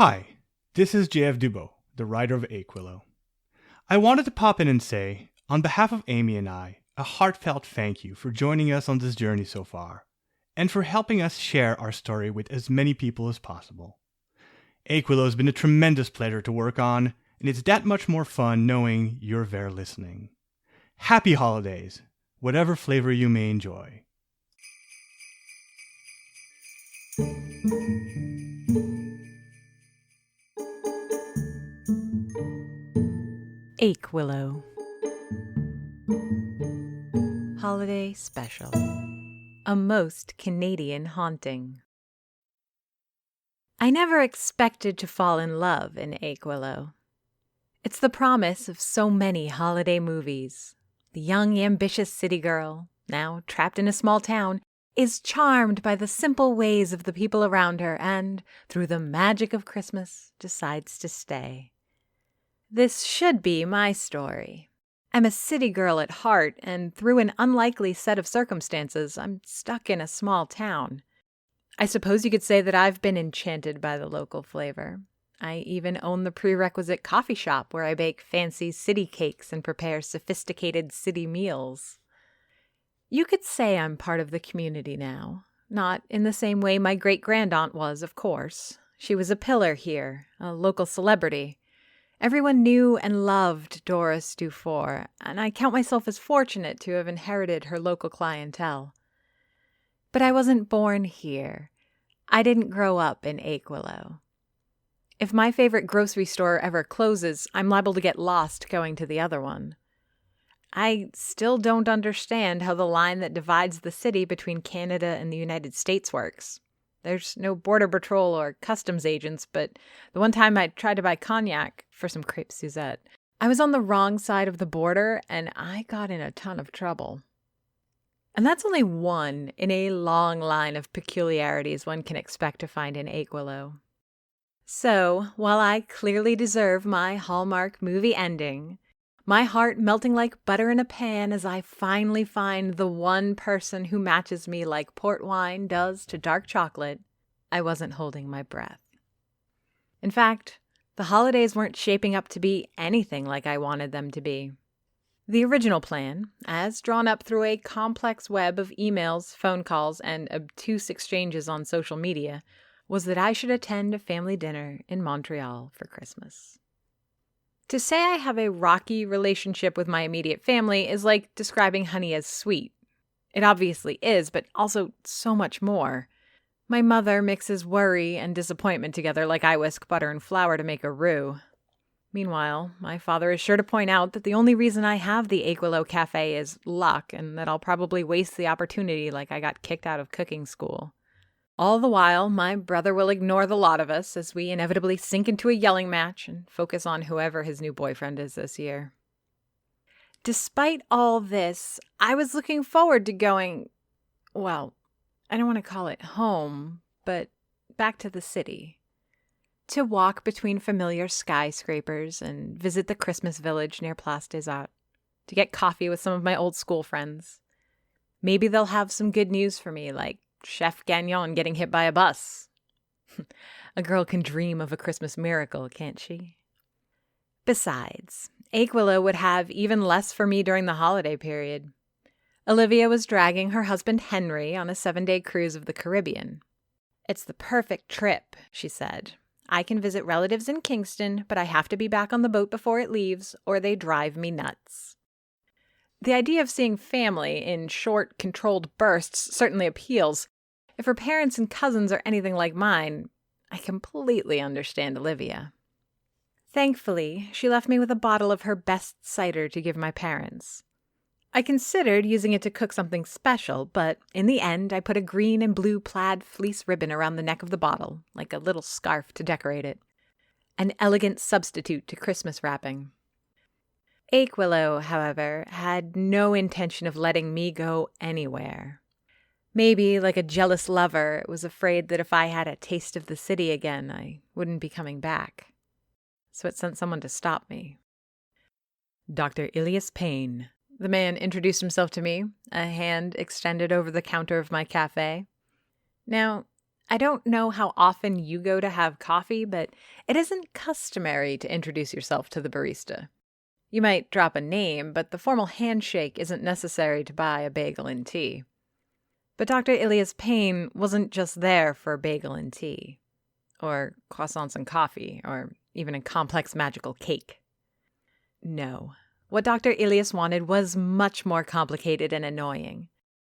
Hi, this is JF Dubo, the writer of Achewillow. I wanted to pop in and say, on behalf of Amy and I, a heartfelt thank you for joining us on this journey so far, and for helping us share our story with as many people as possible. Achewillow has been a tremendous pleasure to work on, and it's that much more fun knowing you're there listening. Happy holidays, whatever flavor you may enjoy. Achewillow Holiday Special. A most Canadian haunting. I never expected to fall in love in Achewillow. It's the promise of so many holiday movies. The young, ambitious city girl, now trapped in a small town, is charmed by the simple ways of the people around her and, through the magic of Christmas, decides to stay. This should be my story. I'm a city girl at heart, and through an unlikely set of circumstances, I'm stuck in a small town. I suppose you could say that I've been enchanted by the local flavor. I even own the prerequisite coffee shop where I bake fancy city cakes and prepare sophisticated city meals. You could say I'm part of the community now. Not in the same way my great-grandaunt was, of course. She was a pillar here, a local celebrity. Everyone knew and loved Doris Dufour, and I count myself as fortunate to have inherited her local clientele. But I wasn't born here. I didn't grow up in Achewillow. If my favorite grocery store ever closes, I'm liable to get lost going to the other one. I still don't understand how the line that divides the city between Canada and the United States works. There's no border patrol or customs agents, but the one time I tried to buy cognac for some crepe Suzette, I was on the wrong side of the border and I got in a ton of trouble. And that's only one in a long line of peculiarities one can expect to find in Achewillow. So, while I clearly deserve my Hallmark movie ending, my heart melting like butter in a pan as I finally find the one person who matches me like port wine does to dark chocolate, I wasn't holding my breath. In fact, the holidays weren't shaping up to be anything like I wanted them to be. The original plan, as drawn up through a complex web of emails, phone calls, and obtuse exchanges on social media, was that I should attend a family dinner in Montreal for Christmas. To say I have a rocky relationship with my immediate family is like describing honey as sweet. It obviously is, but also so much more. My mother mixes worry and disappointment together like I whisk butter and flour to make a roux. Meanwhile, my father is sure to point out that the only reason I have the Achewillow Cafe is luck, and that I'll probably waste the opportunity like I got kicked out of cooking school. All the while, my brother will ignore the lot of us as we inevitably sink into a yelling match and focus on whoever his new boyfriend is this year. Despite all this, I was looking forward to going, well, I don't want to call it home, but back to the city. To walk between familiar skyscrapers and visit the Christmas village near Place des Arts. To get coffee with some of my old school friends. Maybe they'll have some good news for me, like Chef Gagnon getting hit by a bus. A girl can dream of a Christmas miracle, can't she? Besides, Achewillow would have even less for me during the holiday period. Olivia was dragging her husband Henry on a 7-day cruise of the Caribbean. "It's the perfect trip," she said. "I can visit relatives in Kingston, but I have to be back on the boat before it leaves, or they drive me nuts." The idea of seeing family in short, controlled bursts certainly appeals. If her parents and cousins are anything like mine, I completely understand Olivia. Thankfully, she left me with a bottle of her best cider to give my parents. I considered using it to cook something special, but in the end, I put a green and blue plaid fleece ribbon around the neck of the bottle, like a little scarf to decorate it. An elegant substitute to Christmas wrapping. Achewillow, however, had no intention of letting me go anywhere. Maybe, like a jealous lover, it was afraid that if I had a taste of the city again, I wouldn't be coming back. So it sent someone to stop me. "Dr. Ilias Payne," the man introduced himself to me, a hand extended over the counter of my cafe. Now, I don't know how often you go to have coffee, but it isn't customary to introduce yourself to the barista. You might drop a name, but the formal handshake isn't necessary to buy a bagel and tea. But Dr. Ilias Payne wasn't just there for bagel and tea, or croissants and coffee, or even a complex magical cake. No, what Dr. Ilias wanted was much more complicated and annoying.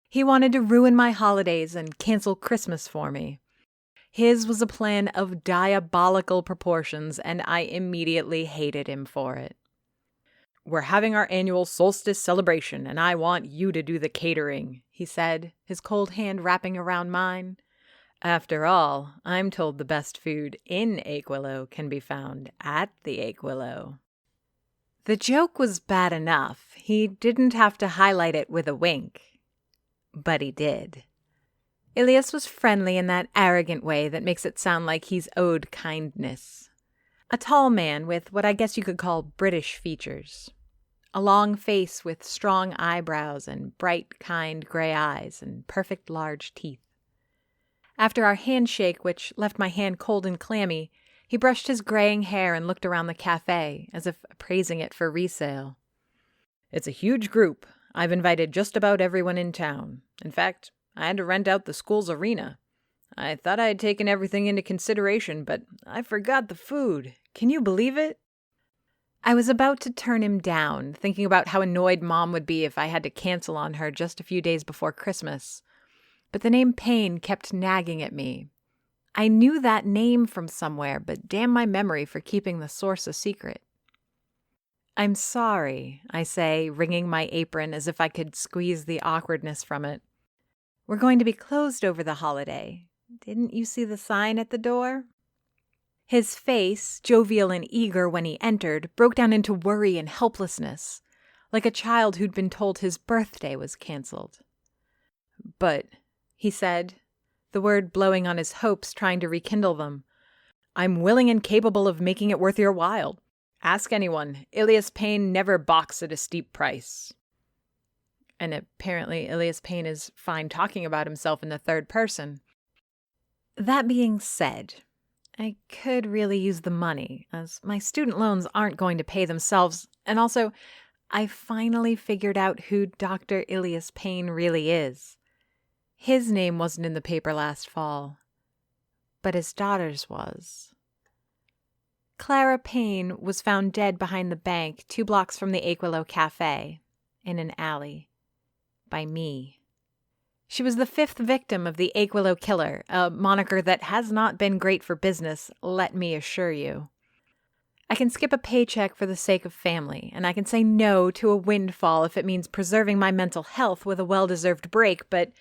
He wanted to ruin my holidays and cancel Christmas for me. His was a plan of diabolical proportions, and I immediately hated him for it. "We're having our annual Solstice Celebration, and I want you to do the catering," he said, his cold hand wrapping around mine. After all, I'm told the best food in Achewillow can be found at the Achewillow. The joke was bad enough. He didn't have to highlight it with a wink. But he did. Ilias was friendly in that arrogant way that makes it sound like he's owed kindness. A tall man with what I guess you could call British features. A long face with strong eyebrows and bright, kind gray eyes and perfect large teeth. After our handshake, which left my hand cold and clammy, he brushed his graying hair and looked around the cafe, as if appraising it for resale. "It's a huge group. I've invited just about everyone in town. In fact, I had to rent out the school's arena. I thought I had taken everything into consideration, but I forgot the food. Can you believe it?" I was about to turn him down, thinking about how annoyed Mom would be if I had to cancel on her just a few days before Christmas. But the name Payne kept nagging at me. I knew that name from somewhere, but damn my memory for keeping the source a secret. "I'm sorry," I say, wringing my apron as if I could squeeze the awkwardness from it. "We're going to be closed over the holiday. Didn't you see the sign at the door?" His face, jovial and eager when he entered, broke down into worry and helplessness, like a child who'd been told his birthday was canceled. "But," he said, the word blowing on his hopes, trying to rekindle them, "I'm willing and capable of making it worth your while. Ask anyone. Ilias Payne never balks at a steep price." And apparently Ilias Payne is fine talking about himself in the third person. That being said, I could really use the money, as my student loans aren't going to pay themselves, and also, I finally figured out who Dr. Ilias Payne really is. His name wasn't in the paper last fall, but his daughter's was. Clara Payne was found dead behind the bank 2 blocks from the Achewillow Cafe, in an alley, by me. She was the 5th victim of the Achewillow Killer, a moniker that has not been great for business, let me assure you. I can skip a paycheck for the sake of family, and I can say no to a windfall if it means preserving my mental health with a well-deserved break, but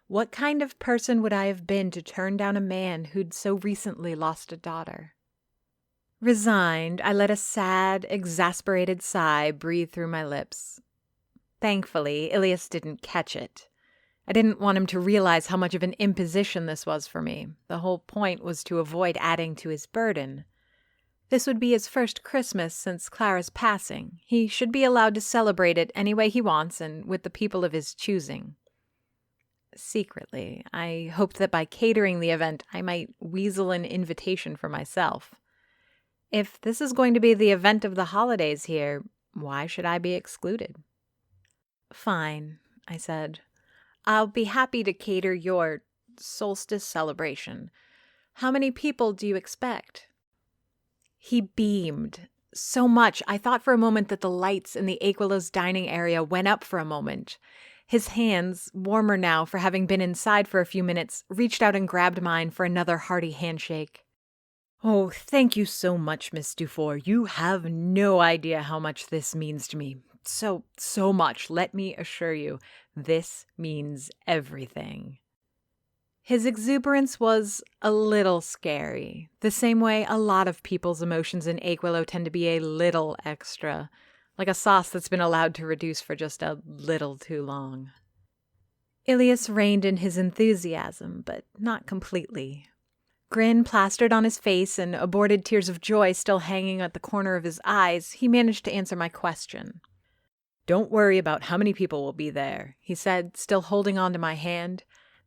what kind of person would I have been to turn down a man who'd so recently lost a daughter? Resigned, I let a sad, exasperated sigh breathe through my lips. Thankfully, Ilias didn't catch it. I didn't want him to realize how much of an imposition this was for me. The whole point was to avoid adding to his burden. This would be his first Christmas since Clara's passing. He should be allowed to celebrate it any way he wants and with the people of his choosing. Secretly, I hoped that by catering the event, I might weasel an invitation for myself. If this is going to be the event of the holidays here, why should I be excluded? "Fine," I said. "I'll be happy to cater your Solstice Celebration. How many people do you expect?" He beamed. So much, I thought for a moment that the lights in the Achewillow's dining area went up for a moment. His hands, warmer now for having been inside for a few minutes, reached out and grabbed mine for another hearty handshake. "Oh, thank you so much, Miss Dufour. You have no idea how much this means to me. So much, let me assure you. This means everything." His exuberance was a little scary, the same way a lot of people's emotions in Achewillow tend to be a little extra, like a sauce that's been allowed to reduce for just a little too long. Ilias reined in his enthusiasm, but not completely. Grin plastered on his face and aborted tears of joy still hanging at the corner of his eyes, he managed to answer my question. "Don't worry about how many people will be there," he said, still holding on to my hand.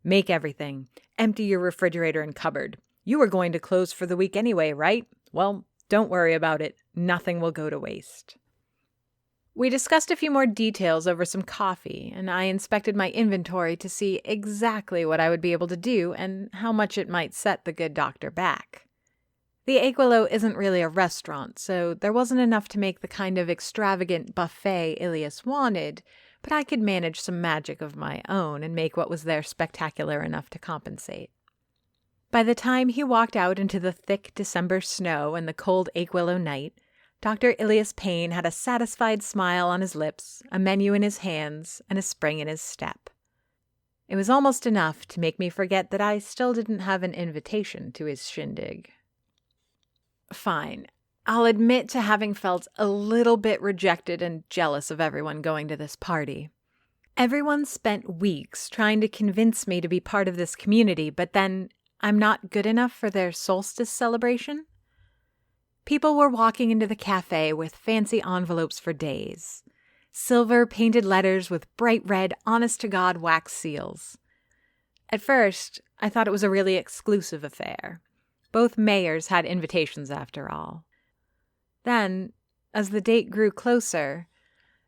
Make everything. Empty your refrigerator and cupboard. You were going to close for the week anyway, right? Well, don't worry about it. Nothing will go to waste. We discussed a few more details over some coffee, and I inspected my inventory to see exactly what I would be able to do and how much it might set the good doctor back. The Achewillow isn't really a restaurant, so there wasn't enough to make the kind of extravagant buffet Ilias wanted, but I could manage some magic of my own and make what was there spectacular enough to compensate. By the time he walked out into the thick December snow and the cold Achewillow night, Dr. Ilias Payne had a satisfied smile on his lips, a menu in his hands, and a spring in his step. It was almost enough to make me forget that I still didn't have an invitation to his shindig. Fine. I'll admit to having felt a little bit rejected and jealous of everyone going to this party. Everyone spent weeks trying to convince me to be part of this community, but then I'm not good enough for their Solstice Celebration? People were walking into the cafe with fancy envelopes for days. Silver painted letters with bright red, honest-to-God wax seals. At first, I thought it was a really exclusive affair. Both mayors had invitations after all. Then, as the date grew closer,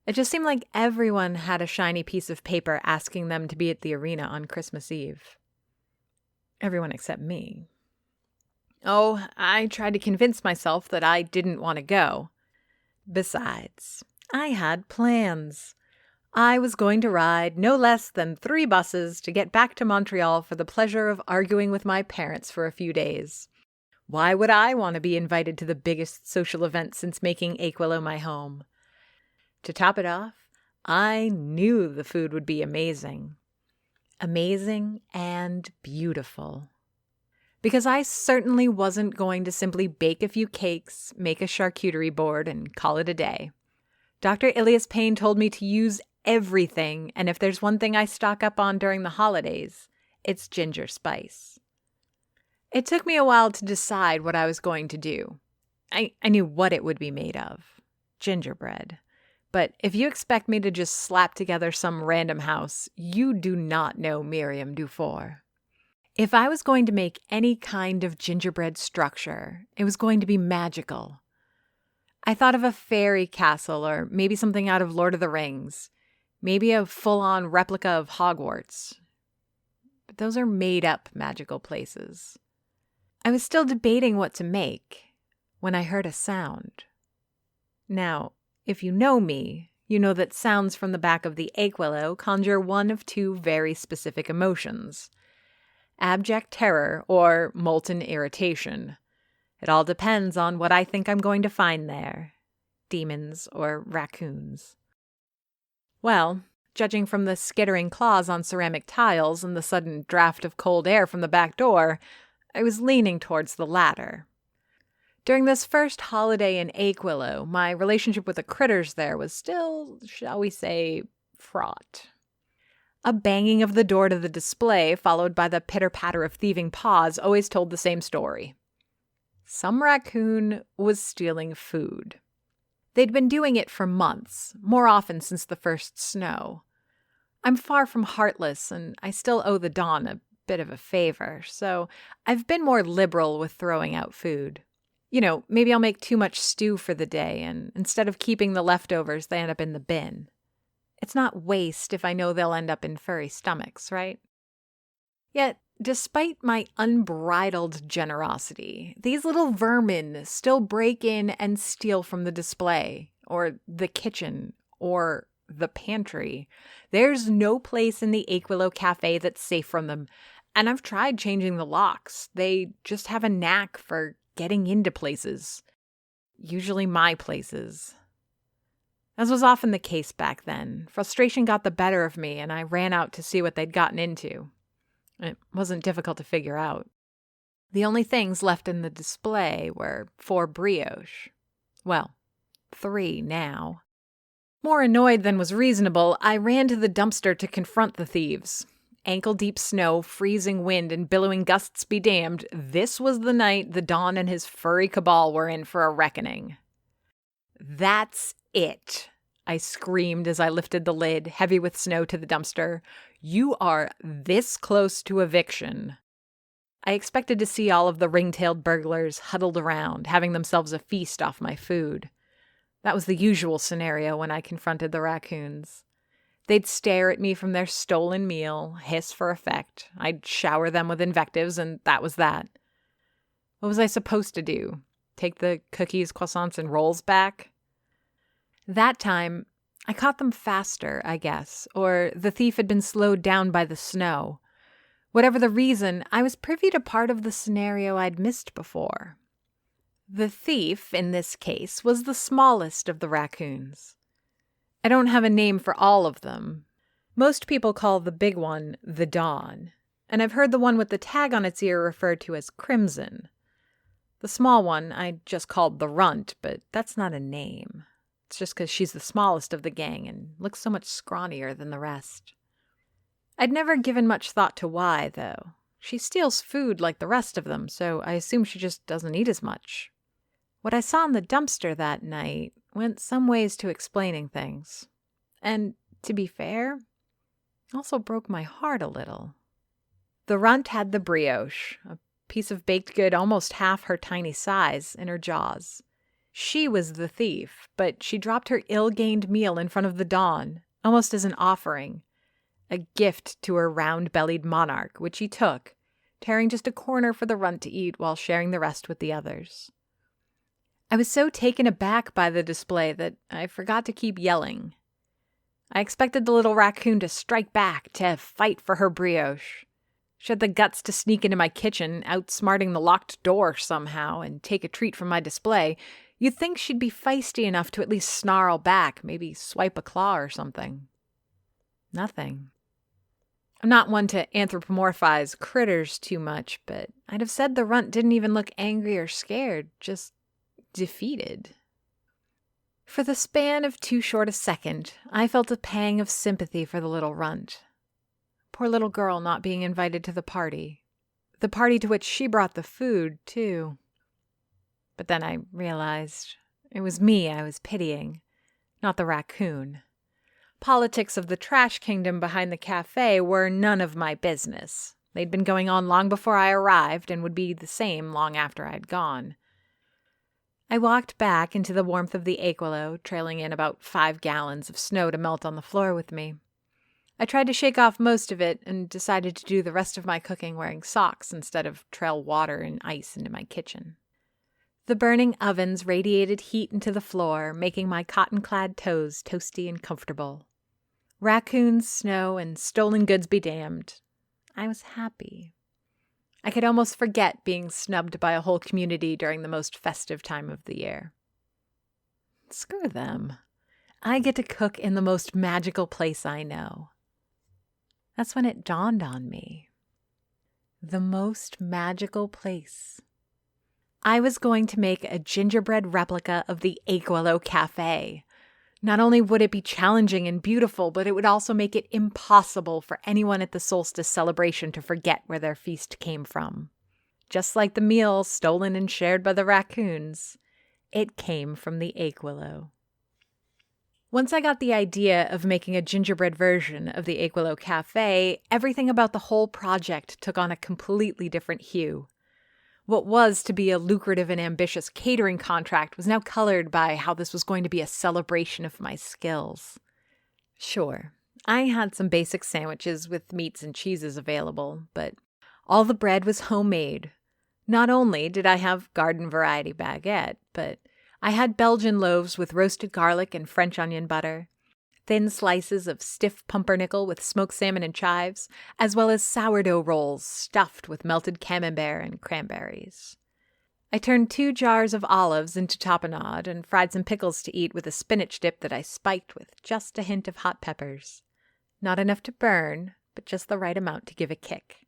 it just seemed like everyone had a shiny piece of paper asking them to be at the arena on Christmas Eve. Everyone except me. Oh, I tried to convince myself that I didn't want to go. Besides, I had plans. I was going to ride no less than 3 buses to get back to Montreal for the pleasure of arguing with my parents for a few days. Why would I want to be invited to the biggest social event since making Achewillow my home? To top it off, I knew the food would be amazing. Amazing and beautiful. Because I certainly wasn't going to simply bake a few cakes, make a charcuterie board, and call it a day. Dr. Ilias Payne told me to use everything, and if there's one thing I stock up on during the holidays, it's ginger spice. It took me a while to decide what I was going to do. I knew what it would be made of. Gingerbread. But if you expect me to just slap together some random house, you do not know Miriam Dufour. If I was going to make any kind of gingerbread structure, it was going to be magical. I thought of a fairy castle or maybe something out of Lord of the Rings. Maybe a full-on replica of Hogwarts. But those are made-up magical places. I was still debating what to make when I heard a sound. Now, if you know me, you know that sounds from the back of the Achewillow conjure one of 2 very specific emotions. Abject terror or molten irritation. It all depends on what I think I'm going to find there. Demons or raccoons. Well, judging from the skittering claws on ceramic tiles and the sudden draft of cold air from the back door, I was leaning towards the latter. During this first holiday in Achewillow, my relationship with the critters there was still, shall we say, fraught. A banging of the door to the display, followed by the pitter-patter of thieving paws, always told the same story. Some raccoon was stealing food. They'd been doing it for months, more often since the first snow. I'm far from heartless, and I still owe the Dawn a bit of a favor, so I've been more liberal with throwing out food. You know, maybe I'll make too much stew for the day, and instead of keeping the leftovers, they end up in the bin. It's not waste if I know they'll end up in furry stomachs, right? Yet, despite my unbridled generosity, these little vermin still break in and steal from the display, or the kitchen, or the pantry. There's no place in the Achewillow Cafe that's safe from them, and I've tried changing the locks. They just have a knack for getting into places. Usually my places. As was often the case back then, frustration got the better of me and I ran out to see what they'd gotten into. It wasn't difficult to figure out. The only things left in the display were 4 brioche. Well, 3 now. More annoyed than was reasonable, I ran to the dumpster to confront the thieves. Ankle-deep snow, freezing wind, and billowing gusts be damned, this was the night the Don and his furry cabal were in for a reckoning. That's it, I screamed as I lifted the lid, heavy with snow, to the dumpster. "You are this close to eviction." I expected to see all of the ring-tailed burglars huddled around, having themselves a feast off my food. That was the usual scenario when I confronted the raccoons. They'd stare at me from their stolen meal, hiss for effect. I'd shower them with invectives, and that was that. What was I supposed to do? Take the cookies, croissants, and rolls back? That time, I caught them faster, I guess, or the thief had been slowed down by the snow. Whatever the reason, I was privy to part of the scenario I'd missed before. The thief, in this case, was the smallest of the raccoons. I don't have a name for all of them. Most people call the big one the Dawn, and I've heard the one with the tag on its ear referred to as Crimson. The small one I just called the Runt, but that's not a name. It's just because she's the smallest of the gang and looks so much scrawnier than the rest. I'd never given much thought to why, though. She steals food like the rest of them, so I assume she just doesn't eat as much. What I saw in the dumpster that night went some ways to explaining things. And, to be fair, also broke my heart a little. The Runt had the brioche, a piece of baked good almost half her tiny size, in her jaws. She was the thief, but she dropped her ill-gained meal in front of the Dawn, almost as an offering, a gift to her round-bellied monarch, which he took, tearing just a corner for the Runt to eat while sharing the rest with the others. I was so taken aback by the display that I forgot to keep yelling. I expected the little raccoon to strike back, to fight for her brioche. She had the guts to sneak into my kitchen, outsmarting the locked door somehow, and take a treat from my display. You'd think she'd be feisty enough to at least snarl back, maybe swipe a claw or something. Nothing. I'm not one to anthropomorphize critters too much, but I'd have said the Runt didn't even look angry or scared, just defeated. For the span of too short a second, I felt a pang of sympathy for the little Runt. Poor little girl not being invited to the party to which she brought the food, too. But then I realized it was me I was pitying, not the raccoon. Politics of the trash kingdom behind the cafe were none of my business. They'd been going on long before I arrived and would be the same long after I'd gone. I walked back into the warmth of the Achewillow, trailing in about 5 gallons of snow to melt on the floor with me. I tried to shake off most of it and decided to do the rest of my cooking wearing socks instead of trail water and ice into my kitchen. The burning ovens radiated heat into the floor, making my cotton-clad toes toasty and comfortable. Raccoons, snow, and stolen goods be damned. I was happy. I could almost forget being snubbed by a whole community during the most festive time of the year. Screw them. I get to cook in the most magical place I know. That's when it dawned on me. The most magical place. I was going to make a gingerbread replica of the Achewillow Cafe. Not only would it be challenging and beautiful, but it would also make it impossible for anyone at the Solstice Celebration to forget where their feast came from. Just like the meal stolen and shared by the raccoons, it came from the Achewillow. Once I got the idea of making a gingerbread version of the Achewillow Cafe, everything about the whole project took on a completely different hue. What was to be a lucrative and ambitious catering contract was now colored by how this was going to be a celebration of my skills. Sure, I had some basic sandwiches with meats and cheeses available, but all the bread was homemade. Not only did I have garden variety baguette, but I had Belgian loaves with roasted garlic and French onion butter, thin slices of stiff pumpernickel with smoked salmon and chives, as well as sourdough rolls stuffed with melted camembert and cranberries. I turned 2 jars of olives into tapenade and fried some pickles to eat with a spinach dip that I spiked with just a hint of hot peppers. Not enough to burn, but just the right amount to give a kick.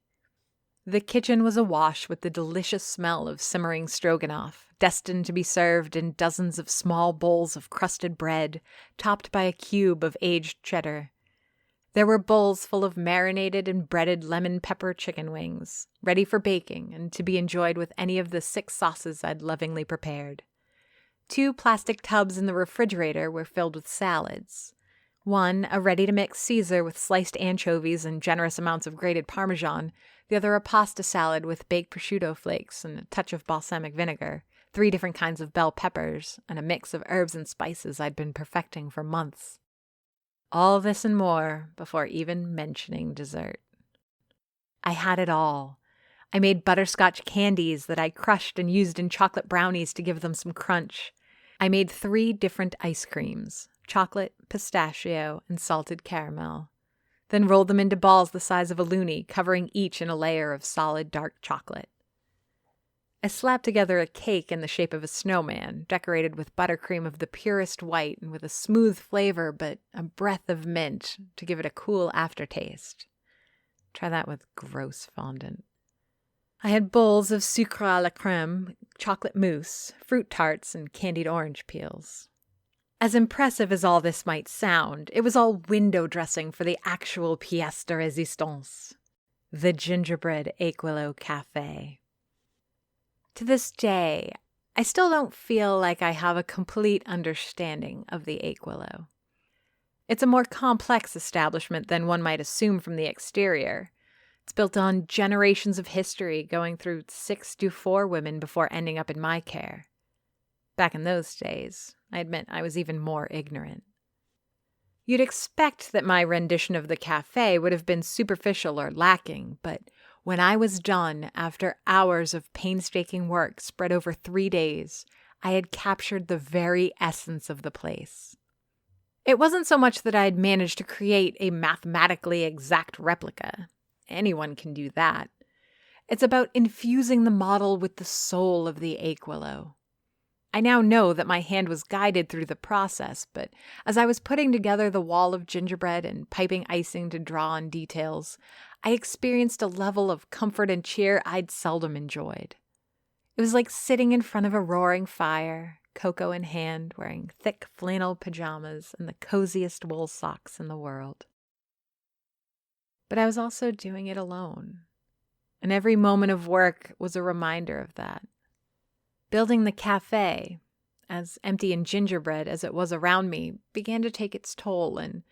The kitchen was awash with the delicious smell of simmering stroganoff, destined to be served in dozens of small bowls of crusted bread, topped by a cube of aged cheddar. There were bowls full of marinated and breaded lemon pepper chicken wings, ready for baking and to be enjoyed with any of the 6 sauces I'd lovingly prepared. 2 plastic tubs in the refrigerator were filled with salads. One, a ready-to-mix Caesar with sliced anchovies and generous amounts of grated Parmesan. The other, a pasta salad with baked prosciutto flakes and a touch of balsamic vinegar. 3 different kinds of bell peppers, and a mix of herbs and spices I'd been perfecting for months. All this and more before even mentioning dessert. I had it all. I made butterscotch candies that I crushed and used in chocolate brownies to give them some crunch. I made 3 different ice creams, chocolate, pistachio, and salted caramel, then rolled them into balls the size of a loonie, covering each in a layer of solid dark chocolate. I slapped together a cake in the shape of a snowman, decorated with buttercream of the purest white and with a smooth flavor but a breath of mint to give it a cool aftertaste. Try that with gross fondant. I had bowls of sucre à la crème, chocolate mousse, fruit tarts, and candied orange peels. As impressive as all this might sound, it was all window dressing for the actual pièce de résistance, the gingerbread Achewillow Café. To this day, I still don't feel like I have a complete understanding of the Achewillow. It's a more complex establishment than one might assume from the exterior. It's built on generations of history, going through 6 to 4 women before ending up in my care. Back in those days, I admit I was even more ignorant. You'd expect that my rendition of the cafe would have been superficial or lacking, but when I was done, after hours of painstaking work spread over 3 days, I had captured the very essence of the place. It wasn't so much that I had managed to create a mathematically exact replica. Anyone can do that. It's about infusing the model with the soul of the Achewillow. I now know that my hand was guided through the process, but as I was putting together the wall of gingerbread and piping icing to draw on details, I experienced a level of comfort and cheer I'd seldom enjoyed. It was like sitting in front of a roaring fire, cocoa in hand, wearing thick flannel pajamas and the coziest wool socks in the world. But I was also doing it alone, and every moment of work was a reminder of that. Building the cafe, as empty and gingerbread as it was around me, began to take its toll, and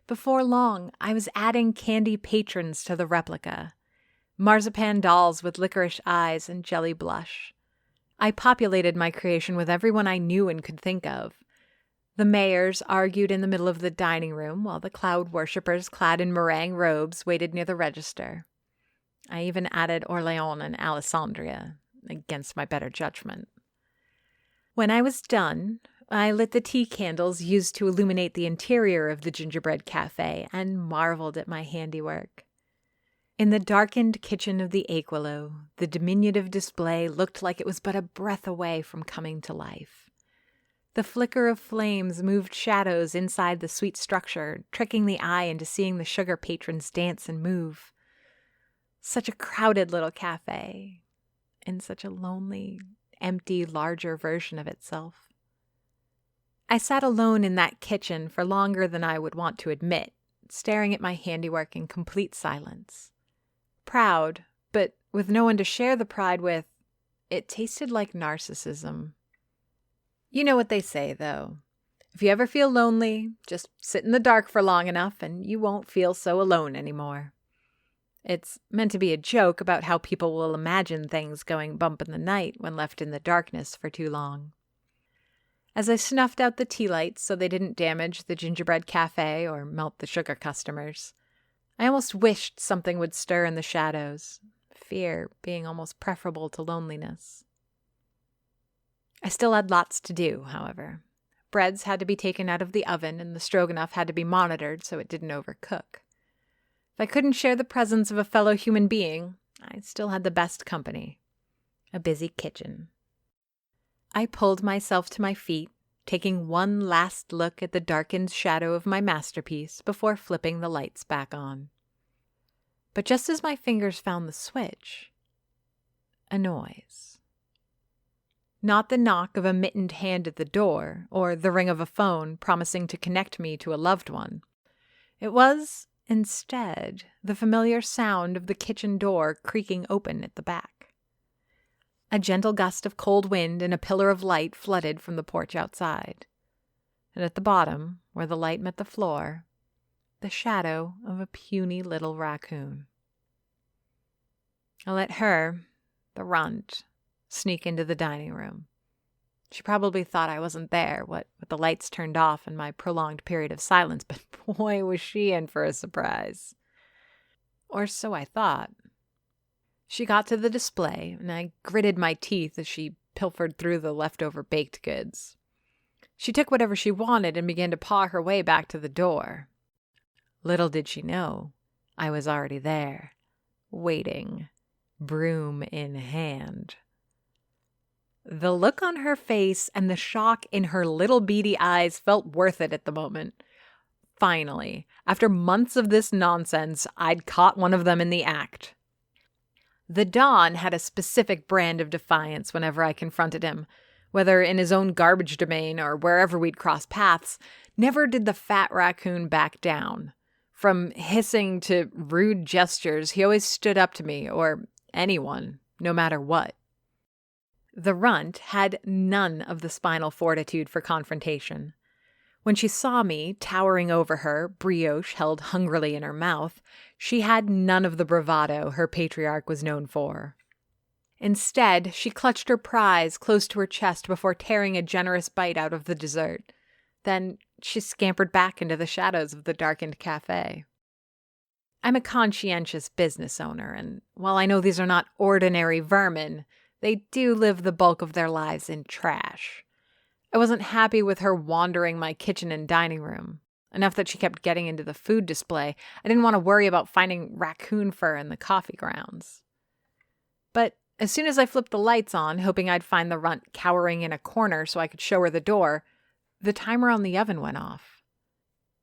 before long, I was adding candy patrons to the replica. Marzipan dolls with licorice eyes and jelly blush. I populated my creation with everyone I knew and could think of. The mayors argued in the middle of the dining room, while the cloud worshippers clad in meringue robes waited near the register. I even added Orléans and Alessandria, against my better judgment. When I was done, I lit the tea candles used to illuminate the interior of the gingerbread cafe and marveled at my handiwork. In the darkened kitchen of the Achewillow, the diminutive display looked like it was but a breath away from coming to life. The flicker of flames moved shadows inside the sweet structure, tricking the eye into seeing the sugar patrons dance and move. Such a crowded little cafe, and such a lonely, empty, larger version of itself. I sat alone in that kitchen for longer than I would want to admit, staring at my handiwork in complete silence. Proud, but with no one to share the pride with, it tasted like narcissism. You know what they say, though. If you ever feel lonely, just sit in the dark for long enough and you won't feel so alone anymore. It's meant to be a joke about how people will imagine things going bump in the night when left in the darkness for too long. As I snuffed out the tea lights so they didn't damage the gingerbread cafe or melt the sugar customers, I almost wished something would stir in the shadows, fear being almost preferable to loneliness. I still had lots to do, however. Breads had to be taken out of the oven and the stroganoff had to be monitored so it didn't overcook. If I couldn't share the presence of a fellow human being, I still had the best company, a busy kitchen. I pulled myself to my feet, taking one last look at the darkened shadow of my masterpiece before flipping the lights back on. But just as my fingers found the switch, a noise. Not the knock of a mittened hand at the door, or the ring of a phone promising to connect me to a loved one. It was, instead, the familiar sound of the kitchen door creaking open at the back. A gentle gust of cold wind and a pillar of light flooded from the porch outside. And at the bottom, where the light met the floor, the shadow of a puny little raccoon. I let her, the runt, sneak into the dining room. She probably thought I wasn't there, with the lights turned off and my prolonged period of silence, but boy, was she in for a surprise. Or so I thought. She got to the display, and I gritted my teeth as she pilfered through the leftover baked goods. She took whatever she wanted and began to paw her way back to the door. Little did she know, I was already there, waiting, broom in hand. The look on her face and the shock in her little beady eyes felt worth it at the moment. Finally, after months of this nonsense, I'd caught one of them in the act. The Don had a specific brand of defiance whenever I confronted him, whether in his own garbage domain or wherever we'd cross paths. Never did the fat raccoon back down. From hissing to rude gestures, he always stood up to me or anyone, no matter what. The runt had none of the spinal fortitude for confrontation. When she saw me towering over her, brioche held hungrily in her mouth, she had none of the bravado her patriarch was known for. Instead, she clutched her prize close to her chest before tearing a generous bite out of the dessert. Then she scampered back into the shadows of the darkened cafe. I'm a conscientious business owner, and while I know these are not ordinary vermin, they do live the bulk of their lives in trash. I wasn't happy with her wandering my kitchen and dining room. Enough that she kept getting into the food display. I didn't want to worry about finding raccoon fur in the coffee grounds. But as soon as I flipped the lights on, hoping I'd find the runt cowering in a corner so I could show her the door, the timer on the oven went off.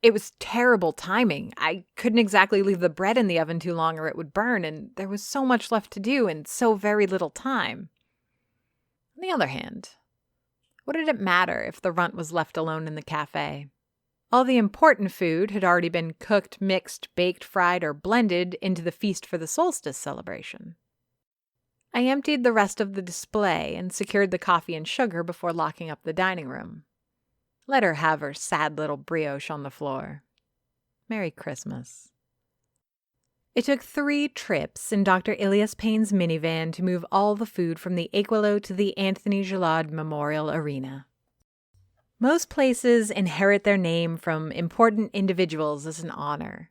It was terrible timing. I couldn't exactly leave the bread in the oven too long or it would burn, and there was so much left to do in so very little time. On the other hand, what did it matter if the runt was left alone in the cafe? All the important food had already been cooked, mixed, baked, fried, or blended into the feast for the Solstice Celebration. I emptied the rest of the display and secured the coffee and sugar before locking up the dining room. Let her have her sad little brioche on the floor. Merry Christmas. It took 3 trips in Dr. Ilias Payne's minivan to move all the food from the Achewillow to the Anthony Gillard Memorial Arena. Most places inherit their name from important individuals as an honor.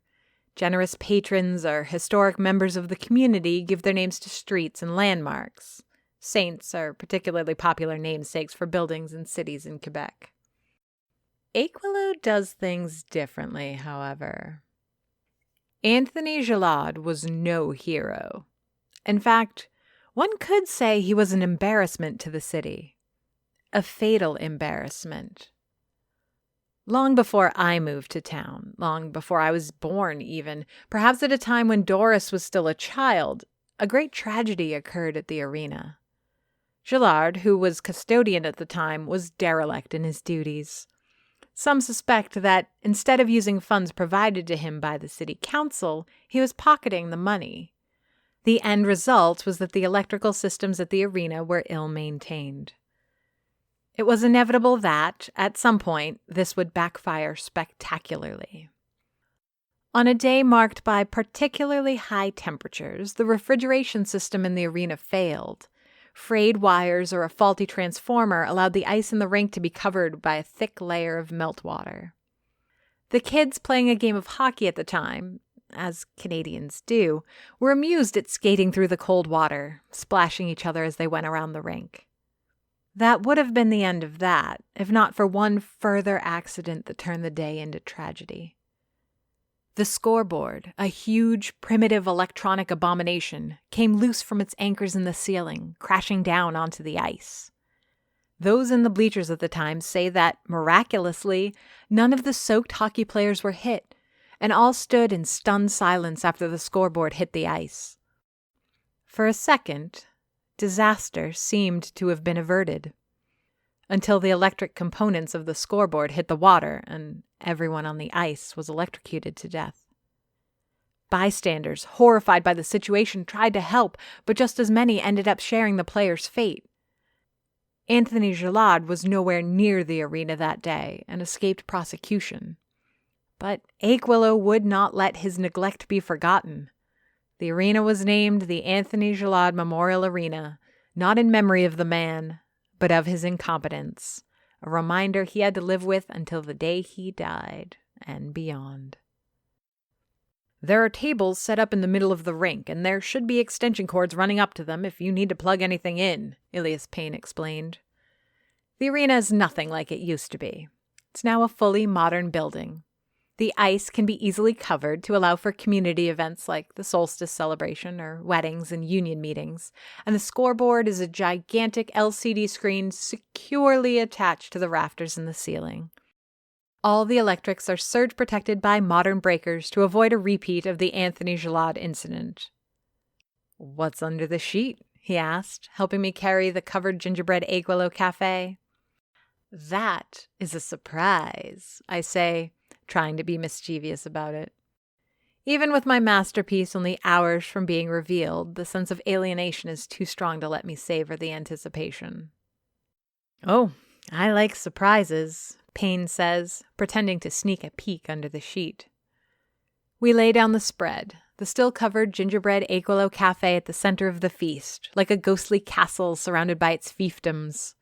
Generous patrons or historic members of the community give their names to streets and landmarks. Saints are particularly popular namesakes for buildings and cities in Quebec. Achewillow does things differently, however. Anthony Gillard was no hero. In fact, one could say he was an embarrassment to the city. A fatal embarrassment. Long before I moved to town, long before I was born even, perhaps at a time when Doris was still a child, a great tragedy occurred at the arena. Gillard, who was custodian at the time, was derelict in his duties. Some suspect that instead of using funds provided to him by the city council, he was pocketing the money. The end result was that the electrical systems at the arena were ill-maintained. It was inevitable that, at some point, this would backfire spectacularly. On a day marked by particularly high temperatures, the refrigeration system in the arena failed. Frayed wires or a faulty transformer allowed the ice in the rink to be covered by a thick layer of meltwater. The kids playing a game of hockey at the time, as Canadians do, were amused at skating through the cold water, splashing each other as they went around the rink. That would have been the end of that, if not for one further accident that turned the day into tragedy. The scoreboard, a huge, primitive electronic abomination, came loose from its anchors in the ceiling, crashing down onto the ice. Those in the bleachers at the time say that, miraculously, none of the soaked hockey players were hit, and all stood in stunned silence after the scoreboard hit the ice. For a second, disaster seemed to have been averted, until the electric components of the scoreboard hit the water and everyone on the ice was electrocuted to death. Bystanders, horrified by the situation, tried to help, but just as many ended up sharing the players' fate. Anthony Gillard was nowhere near the arena that day and escaped prosecution. But Achewillow would not let his neglect be forgotten. The arena was named the Anthony Gillard Memorial Arena, not in memory of the man, but of his incompetence, a reminder he had to live with until the day he died and beyond. There are tables set up in the middle of the rink, and there should be extension cords running up to them if you need to plug anything in, Ilias Payne explained. The arena is nothing like it used to be. It's now a fully modern building. The ice can be easily covered to allow for community events like the Solstice Celebration or weddings and union meetings, and the scoreboard is a gigantic LCD screen securely attached to the rafters in the ceiling. All the electrics are surge protected by modern breakers to avoid a repeat of the Anthony Gillard incident. "What's under the sheet?" he asked, helping me carry the covered gingerbread Achewillow cafe. "That is a surprise," I say, trying to be mischievous about it. Even with my masterpiece only hours from being revealed, the sense of alienation is too strong to let me savor the anticipation. "Oh, I like surprises," Payne says, pretending to sneak a peek under the sheet. We lay down the spread, the still-covered gingerbread Achewillow cafe at the center of the feast, like a ghostly castle surrounded by its fiefdoms.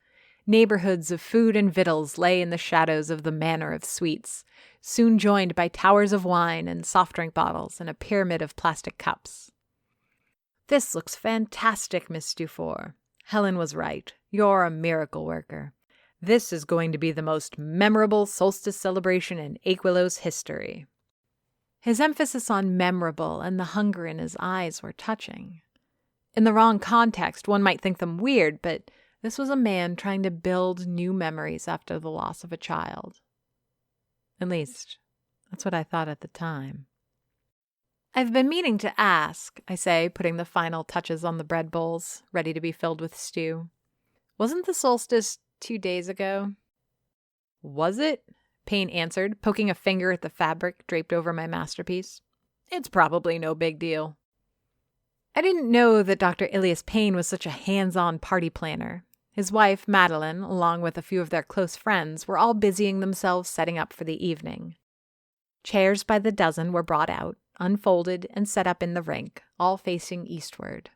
Neighborhoods of food and victuals lay in the shadows of the manor of sweets, soon joined by towers of wine and soft drink bottles and a pyramid of plastic cups. "This looks fantastic, Miss Dufour. Helen was right. You're a miracle worker. This is going to be the most memorable solstice celebration in Achewillow's history." His emphasis on memorable and the hunger in his eyes were touching. In the wrong context, one might think them weird, but this was a man trying to build new memories after the loss of a child. At least, that's what I thought at the time. "I've been meaning to ask," I say, putting the final touches on the bread bowls, ready to be filled with stew. "Wasn't the solstice 2 days ago?" "Was it?" Payne answered, poking a finger at the fabric draped over my masterpiece. "It's probably no big deal." I didn't know that Dr. Ilias Payne was such a hands-on party planner. His wife, Madeline, along with a few of their close friends, were all busying themselves setting up for the evening. Chairs by the dozen were brought out, unfolded, and set up in the rink, all facing eastward.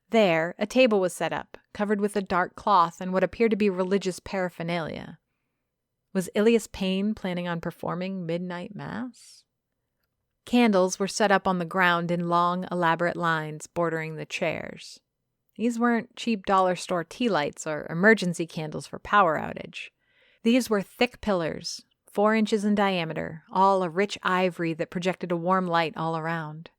There, a table was set up, covered with a dark cloth and what appeared to be religious paraphernalia. Was Ilias Payne planning on performing midnight mass? Candles were set up on the ground in long, elaborate lines bordering the chairs. These weren't cheap dollar store tea lights or emergency candles for power outage. These were thick pillars, 4 inches in diameter, all a rich ivory that projected a warm light all around.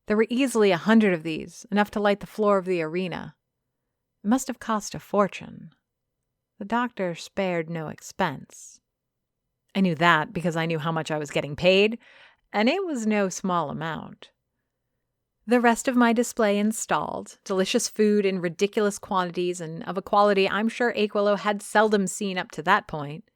There were easily 100 of these, enough to light the floor of the arena. It must have cost a fortune. The doctor spared no expense. I knew that because I knew how much I was getting paid, and it was no small amount. The rest of my display installed, delicious food in ridiculous quantities and of a quality I'm sure Achewillow had seldom seen up to that point.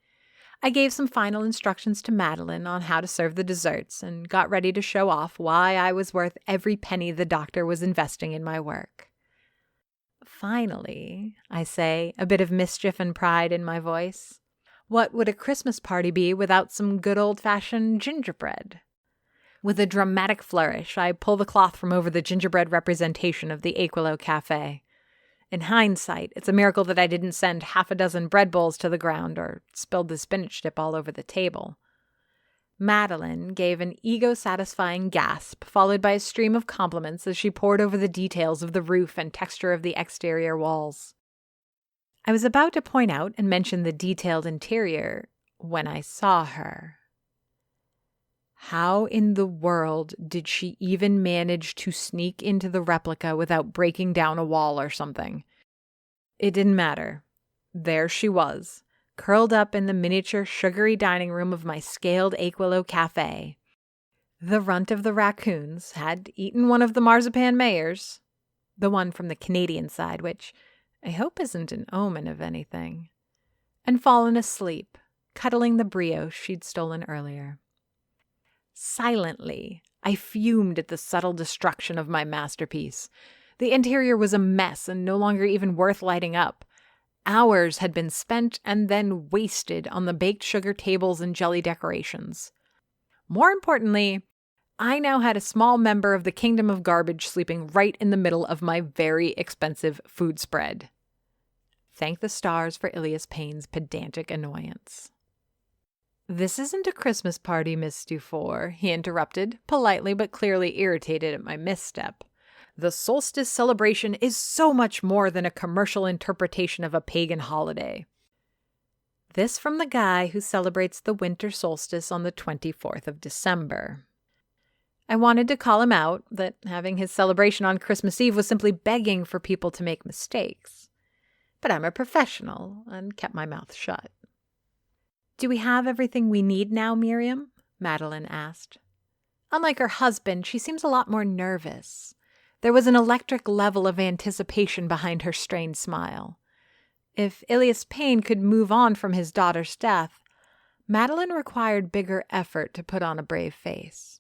I gave some final instructions to Madeline on how to serve the desserts and got ready to show off why I was worth every penny the doctor was investing in my work. "Finally," I say, a bit of mischief and pride in my voice, "what would a Christmas party be without some good old-fashioned gingerbread?" With a dramatic flourish, I pull the cloth from over the gingerbread representation of the Achewillow Cafe. In hindsight, it's a miracle that I didn't send 6 bread bowls to the ground or spilled the spinach dip all over the table. Madeline gave an ego-satisfying gasp, followed by a stream of compliments as she pored over the details of the roof and texture of the exterior walls. I was about to point out and mention the detailed interior when I saw her. How in the world did she even manage to sneak into the replica without breaking down a wall or something? It didn't matter. There she was, curled up in the miniature sugary dining room of my scaled Achewillow Cafe. The runt of the raccoons had eaten one of the marzipan mayors, the one from the Canadian side, which I hope isn't an omen of anything, and fallen asleep, cuddling the brioche she'd stolen earlier. Silently, I fumed at the subtle destruction of my masterpiece. The interior was a mess and no longer even worth lighting up. Hours had been spent and then wasted on the baked sugar tables and jelly decorations. More importantly, I now had a small member of the kingdom of garbage sleeping right in the middle of my very expensive food spread. Thank the stars for Ilias Payne's pedantic annoyance. "This isn't a Christmas party, Miss Dufour," he interrupted, politely but clearly irritated at my misstep. "The Solstice Celebration is so much more than a commercial interpretation of a pagan holiday." This from the guy who celebrates the winter solstice on the 24th of December. I wanted to call him out, that having his celebration on Christmas Eve was simply begging for people to make mistakes. But I'm a professional and kept my mouth shut. "Do we have everything we need now, Miriam?" Madeline asked. Unlike her husband, she seems a lot more nervous. There was an electric level of anticipation behind her strained smile. If Ilias Payne could move on from his daughter's death, Madeline required bigger effort to put on a brave face.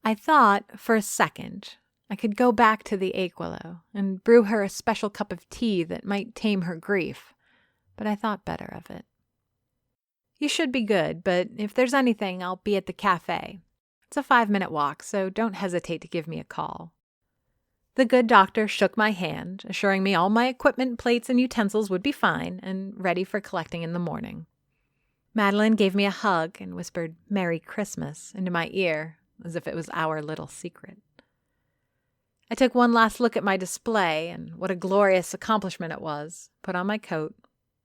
I thought, for a second, I could go back to the Achewillow and brew her a special cup of tea that might tame her grief, but I thought better of it. "You should be good, but if there's anything, I'll be at the cafe. It's a 5-minute walk, so don't hesitate to give me a call." The good doctor shook my hand, assuring me all my equipment, plates, and utensils would be fine and ready for collecting in the morning. Madeline gave me a hug and whispered "Merry Christmas" into my ear, as if it was our little secret. I took one last look at my display and what a glorious accomplishment it was, put on my coat,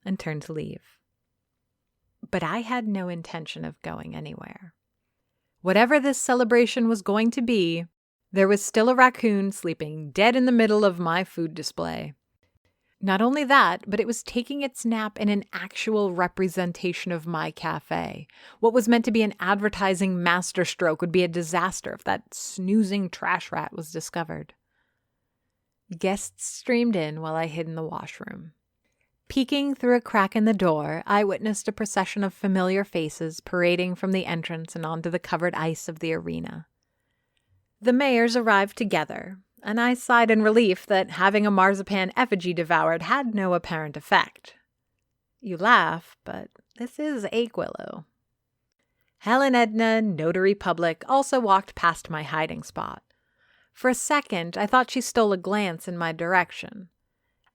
and turned to leave. But I had no intention of going anywhere. Whatever this celebration was going to be, there was still a raccoon sleeping dead in the middle of my food display. Not only that, but it was taking its nap in an actual representation of my cafe. What was meant to be an advertising masterstroke would be a disaster if that snoozing trash rat was discovered. Guests streamed in while I hid in the washroom. Peeking through a crack in the door, I witnessed a procession of familiar faces parading from the entrance and onto the covered ice of the arena. The mayors arrived together, and I sighed in relief that having a marzipan effigy devoured had no apparent effect. You laugh, but this is Achewillow. Helen Edna, notary public, also walked past my hiding spot. For a second, I thought she stole a glance in my direction.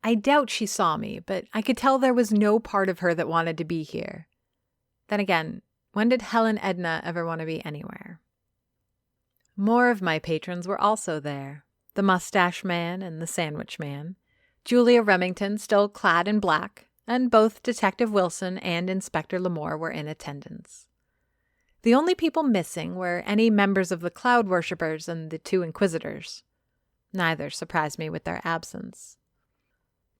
I doubt she saw me, but I could tell there was no part of her that wanted to be here. Then again, when did Helen Edna ever want to be anywhere? More of my patrons were also there. The Mustache Man and the Sandwich Man, Julia Remington still clad in black, and both Detective Wilson and Inspector Lamore were in attendance. The only people missing were any members of the Cloud Worshippers and the 2 Inquisitors. Neither surprised me with their absence.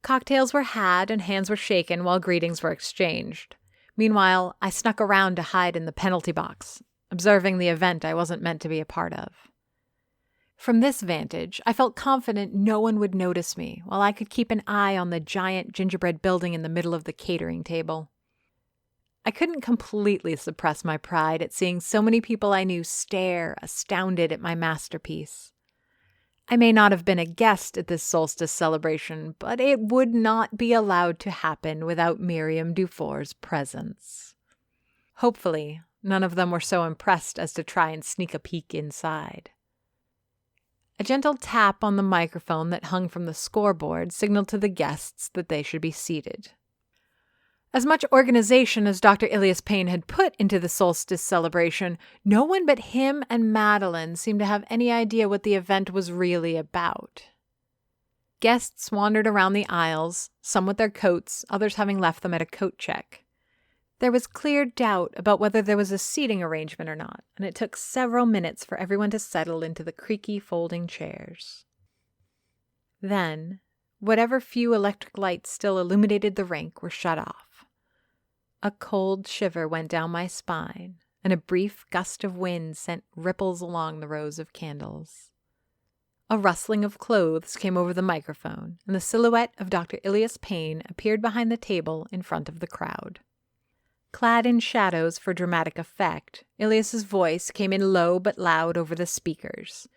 Cocktails were had and hands were shaken while greetings were exchanged. Meanwhile, I snuck around to hide in the penalty box, observing the event I wasn't meant to be a part of. From this vantage, I felt confident no one would notice me, while I could keep an eye on the giant gingerbread building in the middle of the catering table. I couldn't completely suppress my pride at seeing so many people I knew stare, astounded at my masterpiece. I may not have been a guest at this solstice celebration, but it would not be allowed to happen without Miriam Dufour's presence. Hopefully, none of them were so impressed as to try and sneak a peek inside. A gentle tap on the microphone that hung from the scoreboard signaled to the guests that they should be seated. As much organization as Dr. Ilias Payne had put into the solstice celebration, no one but him and Madeline seemed to have any idea what the event was really about. Guests wandered around the aisles, some with their coats, others having left them at a coat check. There was clear doubt about whether there was a seating arrangement or not, and it took several minutes for everyone to settle into the creaky folding chairs. Then, whatever few electric lights still illuminated the rink were shut off. A cold shiver went down my spine, and a brief gust of wind sent ripples along the rows of candles. A rustling of clothes came over the microphone, and the silhouette of Dr. Ilias Payne appeared behind the table in front of the crowd. Clad in shadows for dramatic effect, Ilias's voice came in low but loud over the speakers.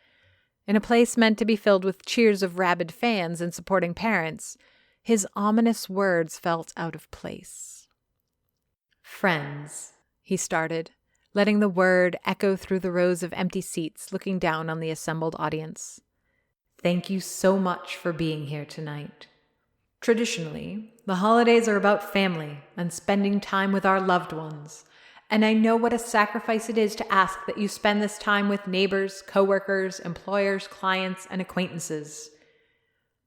In a place meant to be filled with cheers of rabid fans and supporting parents, his ominous words felt out of place. "Friends," he started, letting the word echo through the rows of empty seats, looking down on the assembled audience. "Thank you so much for being here tonight. Traditionally, the holidays are about family and spending time with our loved ones, and I know what a sacrifice it is to ask that you spend this time with neighbors, coworkers, employers, clients, and acquaintances.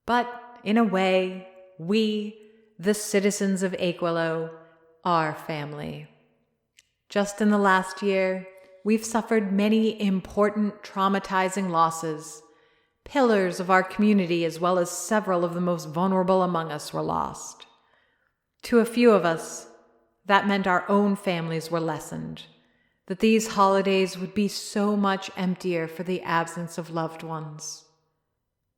But, in a way, we, the citizens of Achewillow, are family. Just in the last year, we've suffered many important, traumatizing losses. Pillars of our community, as well as several of the most vulnerable among us, were lost. To a few of us, that meant our own families were lessened, that these holidays would be so much emptier for the absence of loved ones.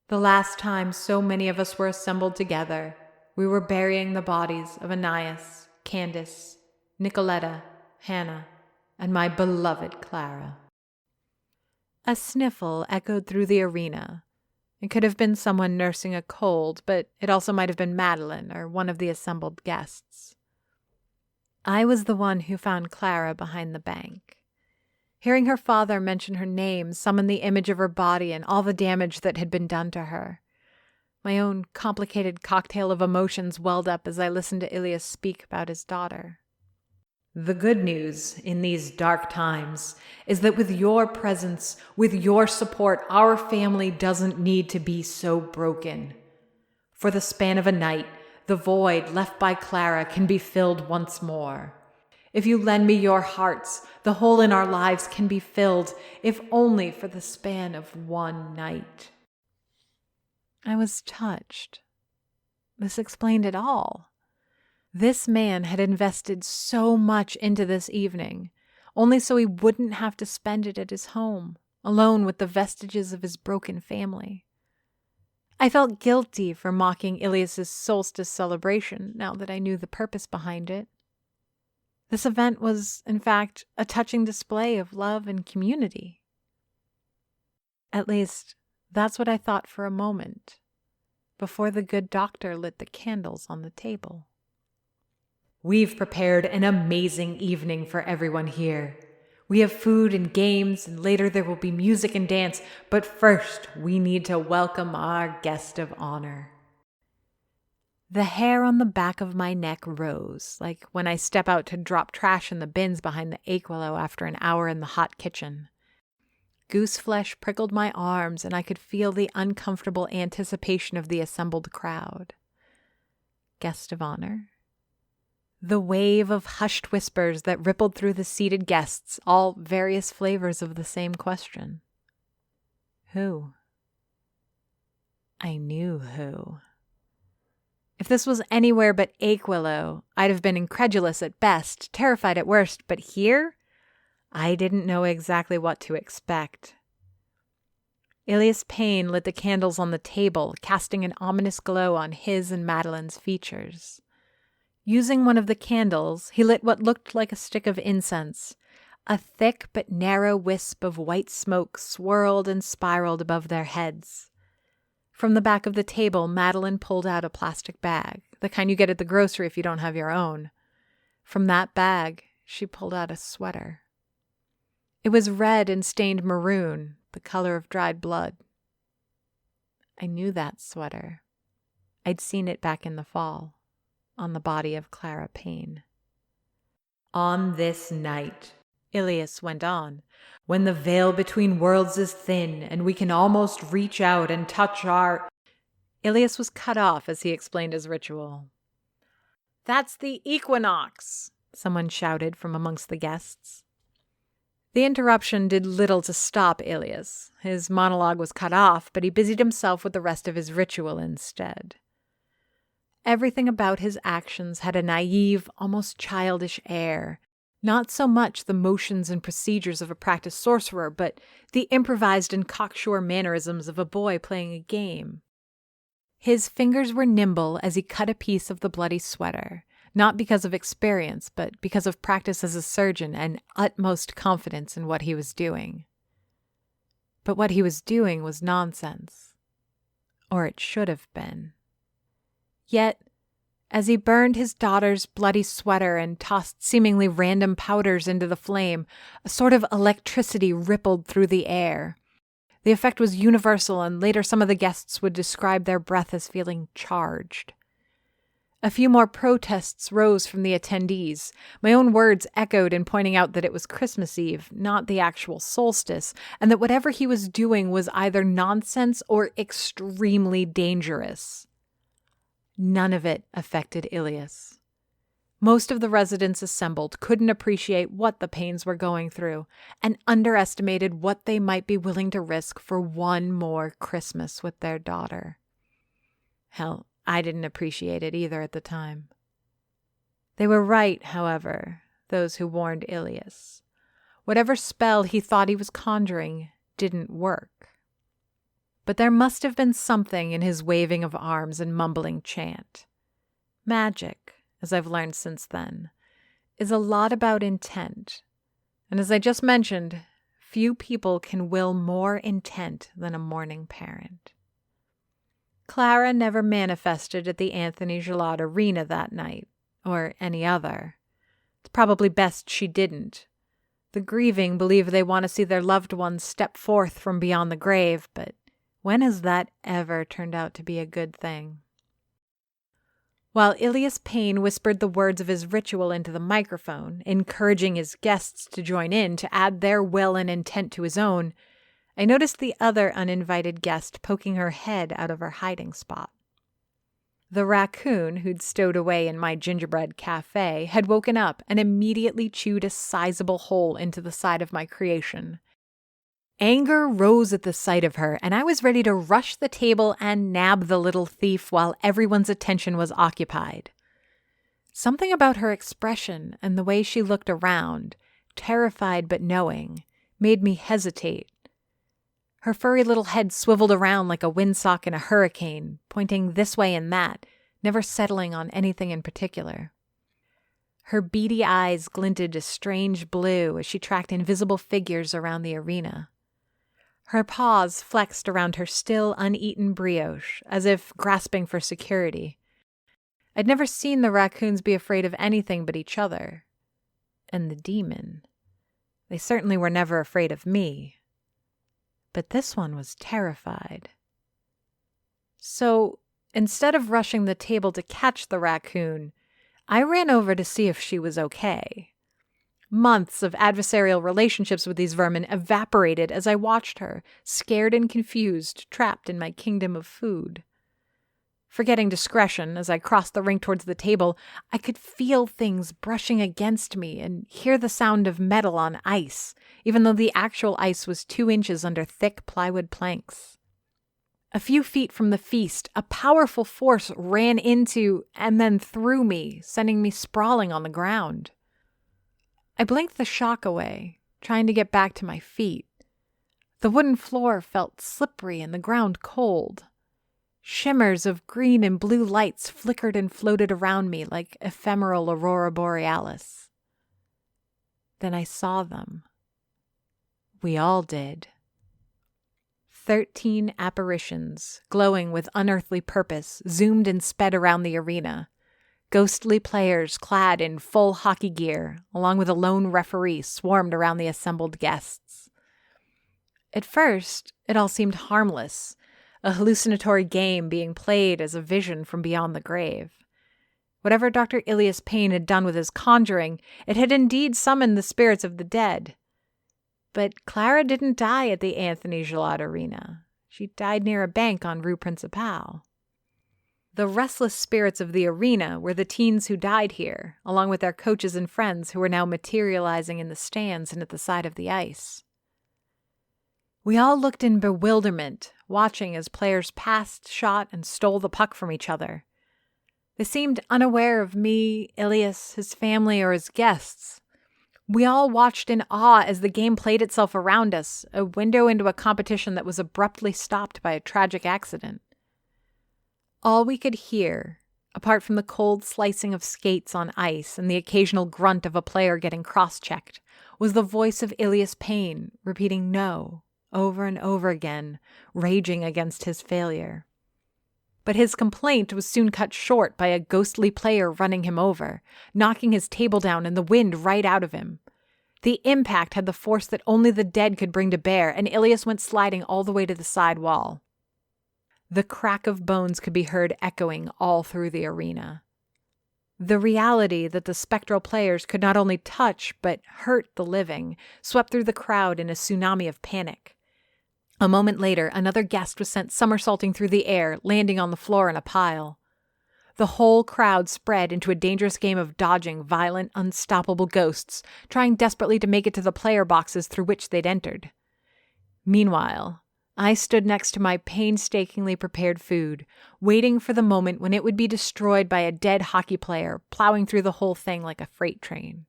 The last time so many of us were assembled together, we were burying the bodies of Anais, Candace, Nicoletta, Hannah, and my beloved Clara." A sniffle echoed through the arena. It could have been someone nursing a cold, but it also might have been Madeline or one of the assembled guests. I was the one who found Clara behind the bank. Hearing her father mention her name summoned the image of her body and all the damage that had been done to her. My own complicated cocktail of emotions welled up as I listened to Ilias speak about his daughter. "The good news in these dark times is that with your presence, with your support, our family doesn't need to be so broken. For the span of a night, the void left by Clara can be filled once more. If you lend me your hearts, the hole in our lives can be filled, if only for the span of one night." I was touched. This explained it all. This man had invested so much into this evening, only so he wouldn't have to spend it at his home, alone with the vestiges of his broken family. I felt guilty for mocking Ilias's Solstice Celebration now that I knew the purpose behind it. This event was, in fact, a touching display of love and community. At least, that's what I thought for a moment, before the good doctor lit the candles on the table. "We've prepared an amazing evening for everyone here. We have food and games, and later there will be music and dance, but first we need to welcome our guest of honor." The hair on the back of my neck rose, like when I step out to drop trash in the bins behind the Achewillow after an hour in the hot kitchen. Gooseflesh prickled my arms, and I could feel the uncomfortable anticipation of the assembled crowd. Guest of honor? The wave of hushed whispers that rippled through the seated guests, all various flavors of the same question. Who? I knew who. If this was anywhere but Achewillow, I'd have been incredulous at best, terrified at worst, but here, I didn't know exactly what to expect. Ilias Payne lit the candles on the table, casting an ominous glow on his and Madeline's features. Using one of the candles, he lit what looked like a stick of incense. A thick but narrow wisp of white smoke swirled and spiraled above their heads. From the back of the table, Madeline pulled out a plastic bag, the kind you get at the grocery if you don't have your own. From that bag, she pulled out a sweater. It was red and stained maroon, the color of dried blood. I knew that sweater. I'd seen it back in the fall, on the body of Clara Payne. "On this night," Ilias went on, "when the veil between worlds is thin and we can almost reach out and touch our—" Ilias was cut off as he explained his ritual. "That's the equinox," someone shouted from amongst the guests. The interruption did little to stop Ilias. His monologue was cut off, but he busied himself with the rest of his ritual instead. Everything about his actions had a naive, almost childish air. Not so much the motions and procedures of a practiced sorcerer, but the improvised and cocksure mannerisms of a boy playing a game. His fingers were nimble as he cut a piece of the bloody sweater, not because of experience, but because of practice as a surgeon and utmost confidence in what he was doing. But what he was doing was nonsense. Or it should have been. Yet, as he burned his daughter's bloody sweater and tossed seemingly random powders into the flame, a sort of electricity rippled through the air. The effect was universal, and later some of the guests would describe their breath as feeling charged. A few more protests rose from the attendees. My own words echoed in pointing out that it was Christmas Eve, not the actual solstice, and that whatever he was doing was either nonsense or extremely dangerous. None of it affected Ilias. Most of the residents assembled couldn't appreciate what the Paynes were going through and underestimated what they might be willing to risk for one more Christmas with their daughter. Hell, I didn't appreciate it either at the time. They were right, however, those who warned Ilias. Whatever spell he thought he was conjuring didn't work. But there must have been something in his waving of arms and mumbling chant. Magic, as I've learned since then, is a lot about intent. And as I just mentioned, few people can will more intent than a mourning parent. Clara never manifested at the Anthony Gillard Arena that night, or any other. It's probably best she didn't. The grieving believe they want to see their loved ones step forth from beyond the grave, but when has that ever turned out to be a good thing? While Ilias Payne whispered the words of his ritual into the microphone, encouraging his guests to join in to add their will and intent to his own, I noticed the other uninvited guest poking her head out of her hiding spot. The raccoon who'd stowed away in my gingerbread cafe had woken up and immediately chewed a sizable hole into the side of my creation. Anger rose at the sight of her, and I was ready to rush the table and nab the little thief while everyone's attention was occupied. Something about her expression and the way she looked around, terrified but knowing, made me hesitate. Her furry little head swiveled around like a windsock in a hurricane, pointing this way and that, never settling on anything in particular. Her beady eyes glinted a strange blue as she tracked invisible figures around the arena. Her paws flexed around her still uneaten brioche, as if grasping for security. I'd never seen the raccoons be afraid of anything but each other. And the demon. They certainly were never afraid of me. But this one was terrified. So, instead of rushing the table to catch the raccoon, I ran over to see if she was okay. Months of adversarial relationships with these vermin evaporated as I watched her, scared and confused, trapped in my kingdom of food. Forgetting discretion, as I crossed the rink towards the table, I could feel things brushing against me and hear the sound of metal on ice, even though the actual ice was 2 inches under thick plywood planks. A few feet from the feast, a powerful force ran into and then through me, sending me sprawling on the ground. I blinked the shock away, trying to get back to my feet. The wooden floor felt slippery and the ground cold. Shimmers of green and blue lights flickered and floated around me like ephemeral aurora borealis. Then I saw them. We all did. 13 apparitions, glowing with unearthly purpose, zoomed and sped around the arena. Ghostly players clad in full hockey gear, along with a lone referee, swarmed around the assembled guests. At first, it all seemed harmless, a hallucinatory game being played as a vision from beyond the grave. Whatever Dr. Ilias Payne had done with his conjuring, it had indeed summoned the spirits of the dead. But Clara didn't die at the Anthony Gillard Arena. She died near a bank on Rue Principale. The restless spirits of the arena were the teens who died here, along with their coaches and friends who were now materializing in the stands and at the side of the ice. We all looked in bewilderment, watching as players passed, shot, and stole the puck from each other. They seemed unaware of me, Ilias, his family, or his guests. We all watched in awe as the game played itself around us, a window into a competition that was abruptly stopped by a tragic accident. All we could hear, apart from the cold slicing of skates on ice and the occasional grunt of a player getting cross-checked, was the voice of Ilias Payne repeating no over and over again, raging against his failure. But his complaint was soon cut short by a ghostly player running him over, knocking his table down and the wind right out of him. The impact had the force that only the dead could bring to bear, and Ilias went sliding all the way to the side wall. The crack of bones could be heard echoing all through the arena. The reality that the spectral players could not only touch but hurt the living swept through the crowd in a tsunami of panic. A moment later, another guest was sent somersaulting through the air, landing on the floor in a pile. The whole crowd spread into a dangerous game of dodging violent, unstoppable ghosts, trying desperately to make it to the player boxes through which they'd entered. Meanwhile, I stood next to my painstakingly prepared food, waiting for the moment when it would be destroyed by a dead hockey player plowing through the whole thing like a freight train.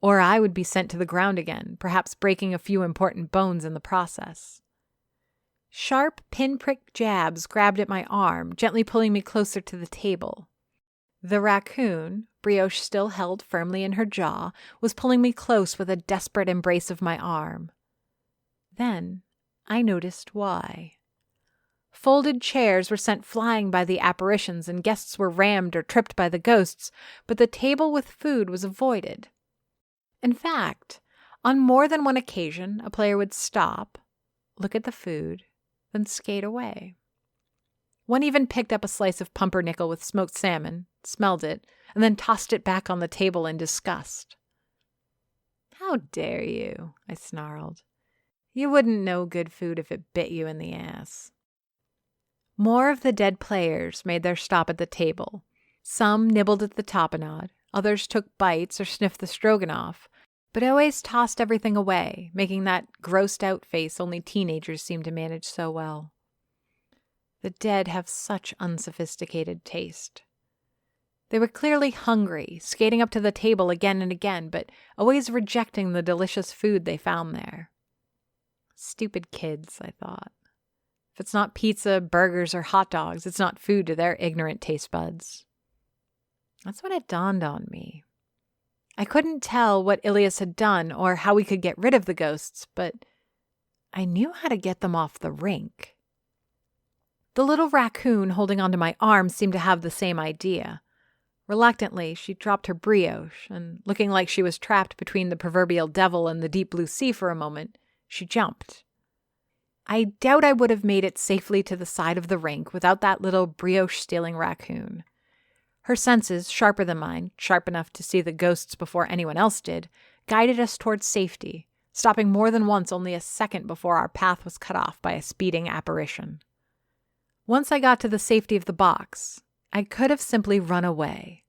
Or I would be sent to the ground again, perhaps breaking a few important bones in the process. Sharp pinprick jabs grabbed at my arm, gently pulling me closer to the table. The raccoon, brioche still held firmly in her jaw, was pulling me close with a desperate embrace of my arm. Then I noticed why. Folded chairs were sent flying by the apparitions and guests were rammed or tripped by the ghosts, but the table with food was avoided. In fact, on more than one occasion, a player would stop, look at the food, then skate away. One even picked up a slice of pumpernickel with smoked salmon, smelled it, and then tossed it back on the table in disgust. "How dare you?" I snarled. "You wouldn't know good food if it bit you in the ass." More of the dead players made their stop at the table. Some nibbled at the tapenade, others took bites or sniffed the stroganoff, but always tossed everything away, making that grossed-out face only teenagers seem to manage so well. The dead have such unsophisticated taste. They were clearly hungry, skating up to the table again and again, but always rejecting the delicious food they found there. Stupid kids, I thought. If it's not pizza, burgers, or hot dogs, it's not food to their ignorant taste buds. That's when it dawned on me. I couldn't tell what Ilias had done or how we could get rid of the ghosts, but I knew how to get them off the rink. The little raccoon holding onto my arm seemed to have the same idea. Reluctantly, she dropped her brioche, and looking like she was trapped between the proverbial devil and the deep blue sea for a moment, she jumped. I doubt I would have made it safely to the side of the rink without that little brioche-stealing raccoon. Her senses, sharper than mine, sharp enough to see the ghosts before anyone else did, guided us towards safety, stopping more than once only a second before our path was cut off by a speeding apparition. Once I got to the safety of the box, I could have simply run away.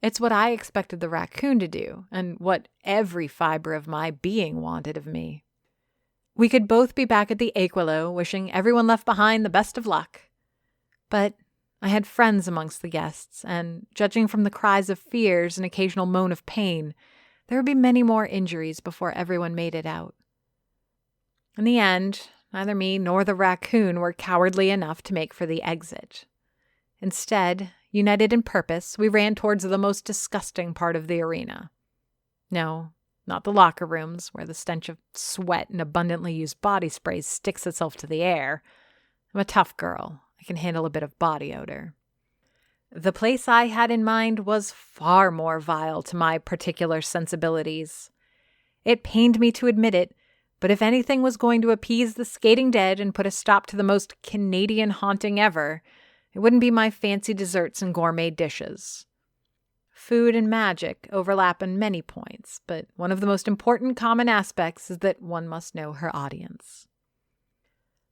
It's what I expected the raccoon to do, and what every fiber of my being wanted of me. We could both be back at the Achewillow, wishing everyone left behind the best of luck. But I had friends amongst the guests, and judging from the cries of fears and occasional moan of pain, there would be many more injuries before everyone made it out. In the end, neither me nor the raccoon were cowardly enough to make for the exit. Instead, united in purpose, we ran towards the most disgusting part of the arena. No, not the locker rooms, where the stench of sweat and abundantly used body sprays sticks itself to the air. I'm a tough girl. I can handle a bit of body odor. The place I had in mind was far more vile to my particular sensibilities. It pained me to admit it, but if anything was going to appease the skating dead and put a stop to the most Canadian haunting ever, it wouldn't be my fancy desserts and gourmet dishes. Food and magic overlap in many points, but one of the most important common aspects is that one must know her audience.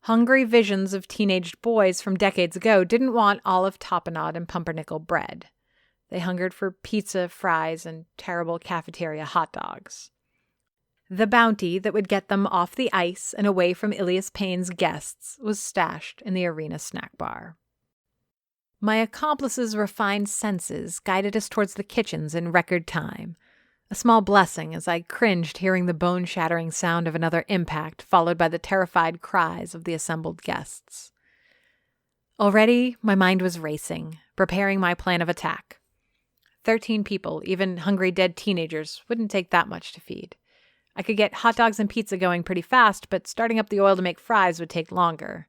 Hungry visions of teenaged boys from decades ago didn't want olive tapenade and pumpernickel bread. They hungered for pizza, fries, and terrible cafeteria hot dogs. The bounty that would get them off the ice and away from Ilias Payne's guests was stashed in the arena snack bar. My accomplice's refined senses guided us towards the kitchens in record time, a small blessing as I cringed hearing the bone-shattering sound of another impact followed by the terrified cries of the assembled guests. Already, my mind was racing, preparing my plan of attack. 13 people, even hungry dead teenagers, wouldn't take that much to feed. I could get hot dogs and pizza going pretty fast, but starting up the oil to make fries would take longer.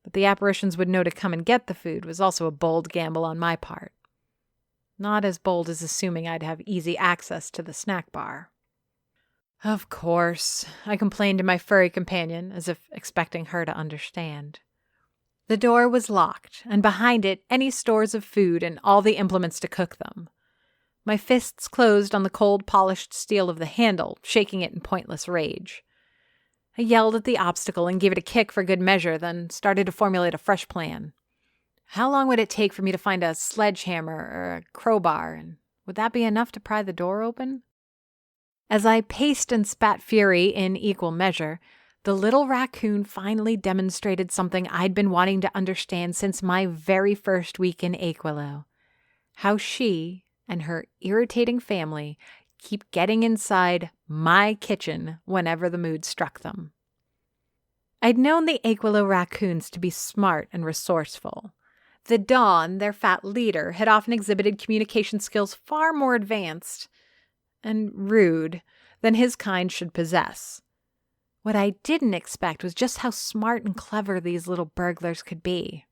But the apparitions would know to come and get the food was also a bold gamble on my part. Not as bold as assuming I'd have easy access to the snack bar. Of course, I complained to my furry companion, as if expecting her to understand. The door was locked, and behind it any stores of food and all the implements to cook them. My fists closed on the cold, polished steel of the handle, shaking it in pointless rage. I yelled at the obstacle and gave it a kick for good measure, then started to formulate a fresh plan. How long would it take for me to find a sledgehammer or a crowbar, and would that be enough to pry the door open? As I paced and spat fury in equal measure, the little raccoon finally demonstrated something I'd been wanting to understand since my very first week in Achewillow. How she and her irritating family keep getting inside my kitchen whenever the mood struck them. I'd known the Achewillow raccoons to be smart and resourceful. The Dawn, their fat leader, had often exhibited communication skills far more advanced and rude than his kind should possess. What I didn't expect was just how smart and clever these little burglars could be.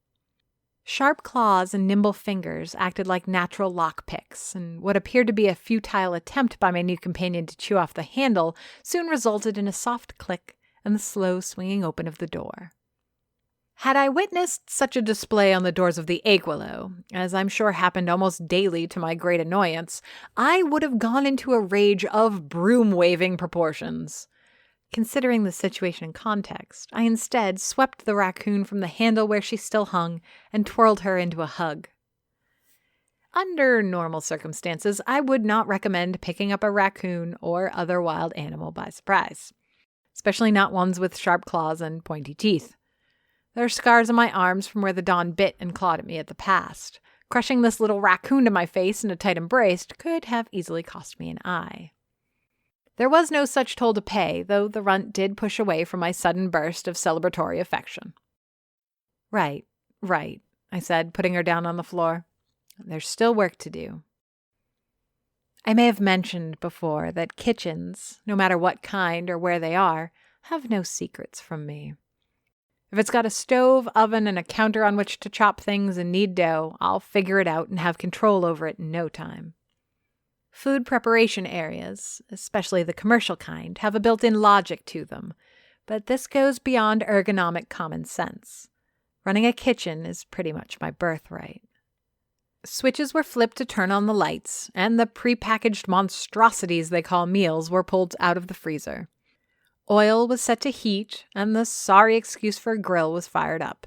Sharp claws and nimble fingers acted like natural lockpicks, and what appeared to be a futile attempt by my new companion to chew off the handle soon resulted in a soft click and the slow swinging open of the door. Had I witnessed such a display on the doors of the Achewillow, as I'm sure happened almost daily to my great annoyance, I would have gone into a rage of broom-waving proportions. Considering the situation in context, I instead swept the raccoon from the handle where she still hung and twirled her into a hug. Under normal circumstances, I would not recommend picking up a raccoon or other wild animal by surprise, especially not ones with sharp claws and pointy teeth. There are scars on my arms from where the Dawn bit and clawed at me at the past. Crushing this little raccoon to my face in a tight embrace could have easily cost me an eye. There was no such toll to pay, though the runt did push away from my sudden burst of celebratory affection. Right, I said, putting her down on the floor. There's still work to do. I may have mentioned before that kitchens, no matter what kind or where they are, have no secrets from me. If it's got a stove, oven, and a counter on which to chop things and knead dough, I'll figure it out and have control over it in no time. Food preparation areas, especially the commercial kind, have a built-in logic to them, but this goes beyond ergonomic common sense. Running a kitchen is pretty much my birthright. Switches were flipped to turn on the lights, and the prepackaged monstrosities they call meals were pulled out of the freezer. Oil was set to heat, and the sorry excuse for a grill was fired up.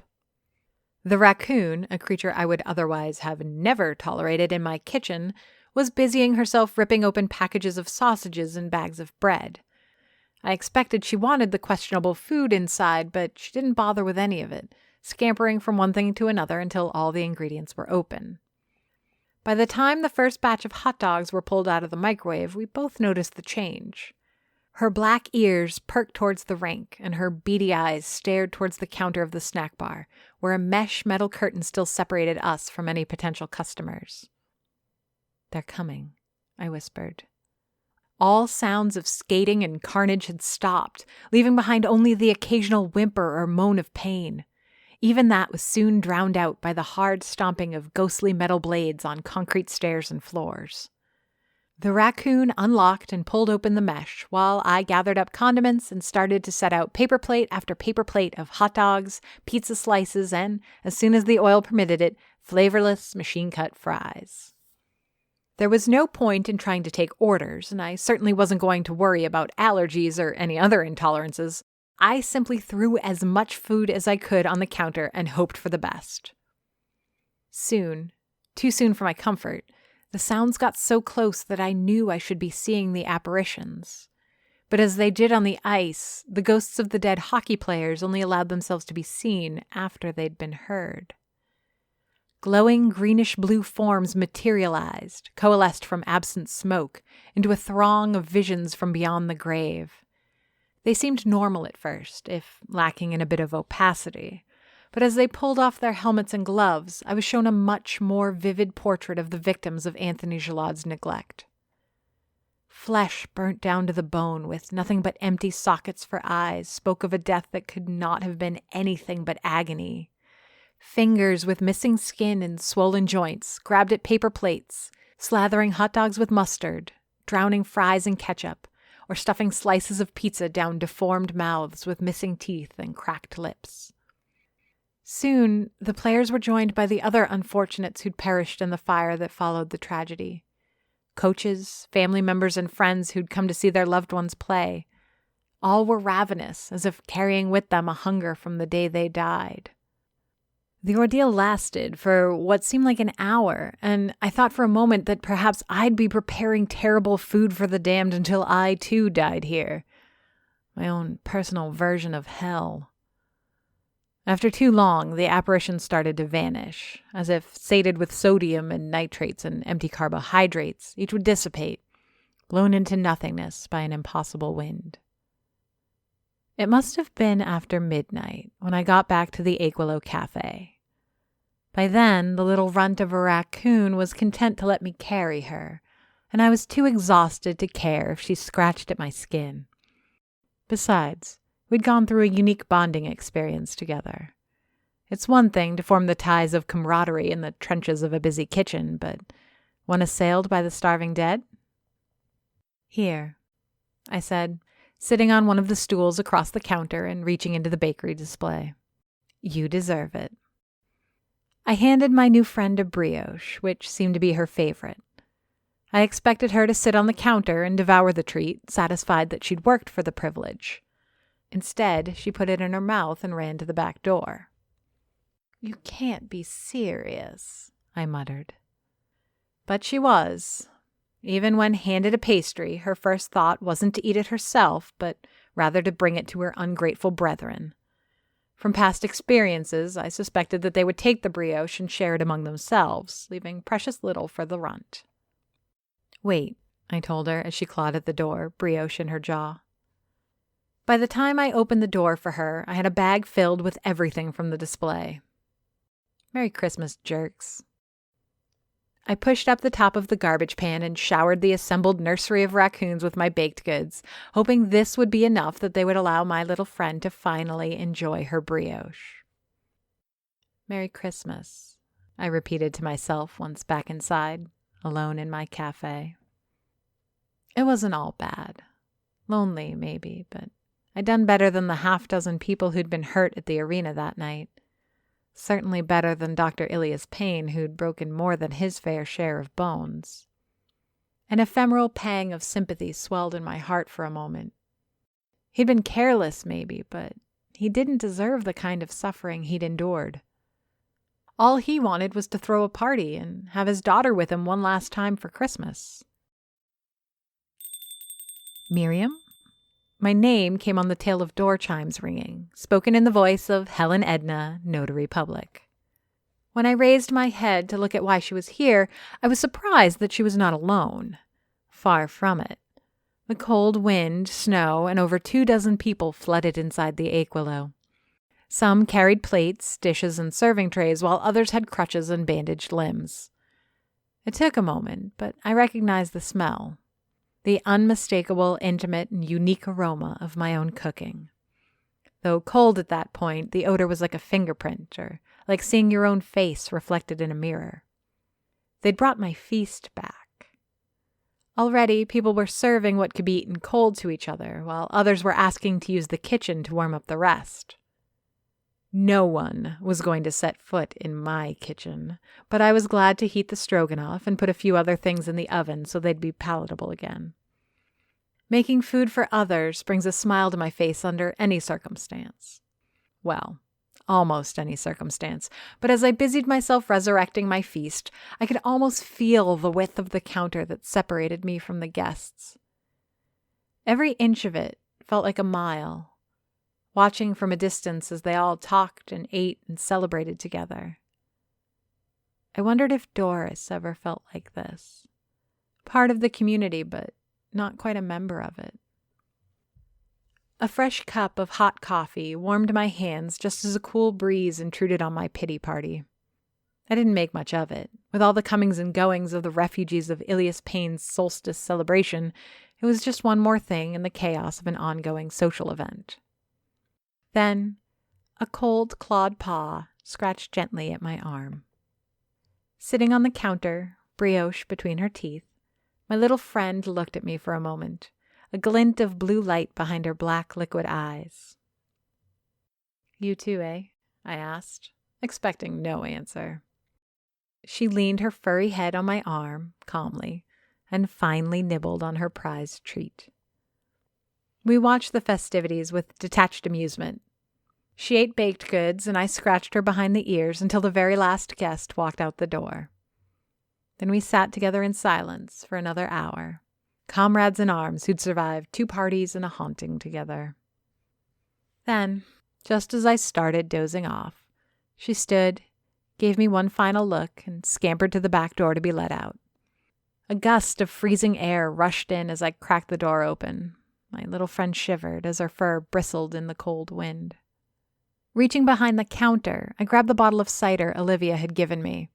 The raccoon, a creature I would otherwise have never tolerated in my kitchen, was busying herself ripping open packages of sausages and bags of bread. I expected she wanted the questionable food inside, but she didn't bother with any of it, scampering from one thing to another until all the ingredients were open. By the time the first batch of hot dogs were pulled out of the microwave, we both noticed the change. Her black ears perked towards the rank, and her beady eyes stared towards the counter of the snack bar, where a mesh metal curtain still separated us from any potential customers. "They're coming," I whispered. All sounds of skating and carnage had stopped, leaving behind only the occasional whimper or moan of pain. Even that was soon drowned out by the hard stomping of ghostly metal blades on concrete stairs and floors. The raccoon unlocked and pulled open the mesh, while I gathered up condiments and started to set out paper plate after paper plate of hot dogs, pizza slices, and, as soon as the oil permitted it, flavorless machine-cut fries. There was no point in trying to take orders, and I certainly wasn't going to worry about allergies or any other intolerances. I simply threw as much food as I could on the counter and hoped for the best. Soon, too soon for my comfort, the sounds got so close that I knew I should be seeing the apparitions. But as they did on the ice, the ghosts of the dead hockey players only allowed themselves to be seen after they'd been heard. Glowing greenish-blue forms materialized, coalesced from absent smoke, into a throng of visions from beyond the grave. They seemed normal at first, if lacking in a bit of opacity, but as they pulled off their helmets and gloves, I was shown a much more vivid portrait of the victims of Anthony Gillad's neglect. Flesh burnt down to the bone with nothing but empty sockets for eyes spoke of a death that could not have been anything but agony. Fingers with missing skin and swollen joints grabbed at paper plates, slathering hot dogs with mustard, drowning fries in ketchup, or stuffing slices of pizza down deformed mouths with missing teeth and cracked lips. Soon, the players were joined by the other unfortunates who'd perished in the fire that followed the tragedy. Coaches, family members, and friends who'd come to see their loved ones play. All were ravenous, as if carrying with them a hunger from the day they died. The ordeal lasted for what seemed like an hour, and I thought for a moment that perhaps I'd be preparing terrible food for the damned until I, too, died here. My own personal version of hell. After too long, the apparition started to vanish, as if sated with sodium and nitrates and empty carbohydrates, each would dissipate, blown into nothingness by an impossible wind. It must have been after midnight when I got back to the Achewillow Cafe. By then, the little runt of a raccoon was content to let me carry her, and I was too exhausted to care if she scratched at my skin. Besides, we'd gone through a unique bonding experience together. It's one thing to form the ties of camaraderie in the trenches of a busy kitchen, but when assailed by the starving dead? Here, I said, sitting on one of the stools across the counter and reaching into the bakery display. You deserve it. I handed my new friend a brioche, which seemed to be her favorite. I expected her to sit on the counter and devour the treat, satisfied that she'd worked for the privilege. Instead, she put it in her mouth and ran to the back door. You can't be serious, I muttered. But she was. Even when handed a pastry, her first thought wasn't to eat it herself, but rather to bring it to her ungrateful brethren. From past experiences, I suspected that they would take the brioche and share it among themselves, leaving precious little for the runt. Wait, I told her as she clawed at the door, brioche in her jaw. By the time I opened the door for her, I had a bag filled with everything from the display. Merry Christmas, jerks. I pushed up the top of the garbage pan and showered the assembled nursery of raccoons with my baked goods, hoping this would be enough that they would allow my little friend to finally enjoy her brioche. Merry Christmas, I repeated to myself once back inside, alone in my cafe. It wasn't all bad. Lonely, maybe, but I'd done better than the half-dozen people who'd been hurt at the arena that night. Certainly better than Dr. Ilias Payne, who'd broken more than his fair share of bones. An ephemeral pang of sympathy swelled in my heart for a moment. He'd been careless, maybe, but he didn't deserve the kind of suffering he'd endured. All he wanted was to throw a party and have his daughter with him one last time for Christmas. Miriam? My name came on the tail of door chimes ringing, spoken in the voice of Helen Edna, notary public. When I raised my head to look at why she was here, I was surprised that she was not alone. Far from it. The cold wind, snow, and over 24 people flooded inside the Achewillow. Some carried plates, dishes, and serving trays, while others had crutches and bandaged limbs. It took a moment, but I recognized the smell. The unmistakable, intimate, and unique aroma of my own cooking. Though cold at that point, the odor was like a fingerprint, or like seeing your own face reflected in a mirror. They'd brought my feast back. Already, people were serving what could be eaten cold to each other, while others were asking to use the kitchen to warm up the rest. No one was going to set foot in my kitchen, but I was glad to heat the stroganoff and put a few other things in the oven so they'd be palatable again. Making food for others brings a smile to my face under any circumstance. Well, almost any circumstance, but as I busied myself resurrecting my feast, I could almost feel the width of the counter that separated me from the guests. Every inch of it felt like a mile. Watching from a distance as they all talked and ate and celebrated together. I wondered if Doris ever felt like this. Part of the community, but not quite a member of it. A fresh cup of hot coffee warmed my hands just as a cool breeze intruded on my pity party. I didn't make much of it. With all the comings and goings of the refugees of Ilias Payne's Solstice Celebration, it was just one more thing in the chaos of an ongoing social event. Then, a cold, clawed paw scratched gently at my arm. Sitting on the counter, brioche between her teeth, my little friend looked at me for a moment, a glint of blue light behind her black liquid eyes. "You too, eh?" I asked, expecting no answer. She leaned her furry head on my arm, calmly, and finally nibbled on her prized treat. We watched the festivities with detached amusement. She ate baked goods, and I scratched her behind the ears until the very last guest walked out the door. Then we sat together in silence for another hour, comrades in arms who'd survived 2 parties and a haunting together. Then, just as I started dozing off, she stood, gave me one final look, and scampered to the back door to be let out. A gust of freezing air rushed in as I cracked the door open. My little friend shivered as her fur bristled in the cold wind. Reaching behind the counter, I grabbed the bottle of cider Olivia had given me.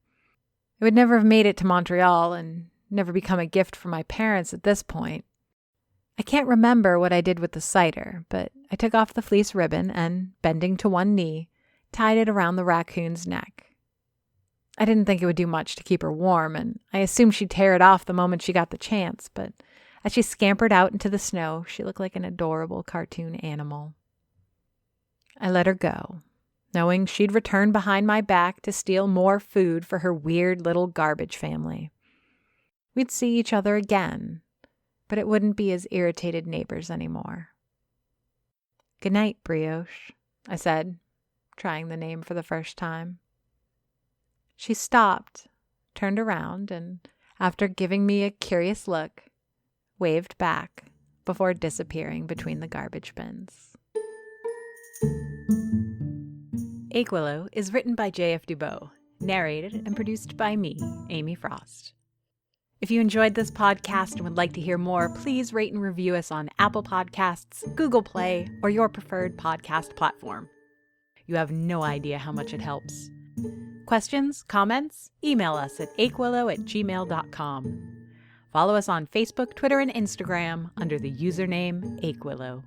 It would never have made it to Montreal and never become a gift for my parents at this point. I can't remember what I did with the cider, but I took off the fleece ribbon and, bending to one knee, tied it around the raccoon's neck. I didn't think it would do much to keep her warm, and I assumed she'd tear it off the moment she got the chance, but as she scampered out into the snow, she looked like an adorable cartoon animal. I let her go, knowing she'd return behind my back to steal more food for her weird little garbage family. We'd see each other again, but it wouldn't be as irritated neighbors anymore. "Good night, Brioche," I said, trying the name for the first time. She stopped, turned around, and, after giving me a curious look, waved back before disappearing between the garbage bins. Achewillow is written by J.F. Dubeau, narrated and produced by me, Amy Frost. If you enjoyed this podcast and would like to hear more, please rate and review us on Apple Podcasts, Google Play, or your preferred podcast platform. You have no idea how much it helps. Questions, comments? Email us at achewillow@gmail.com. Follow us on Facebook, Twitter, and Instagram under the username Achewillow.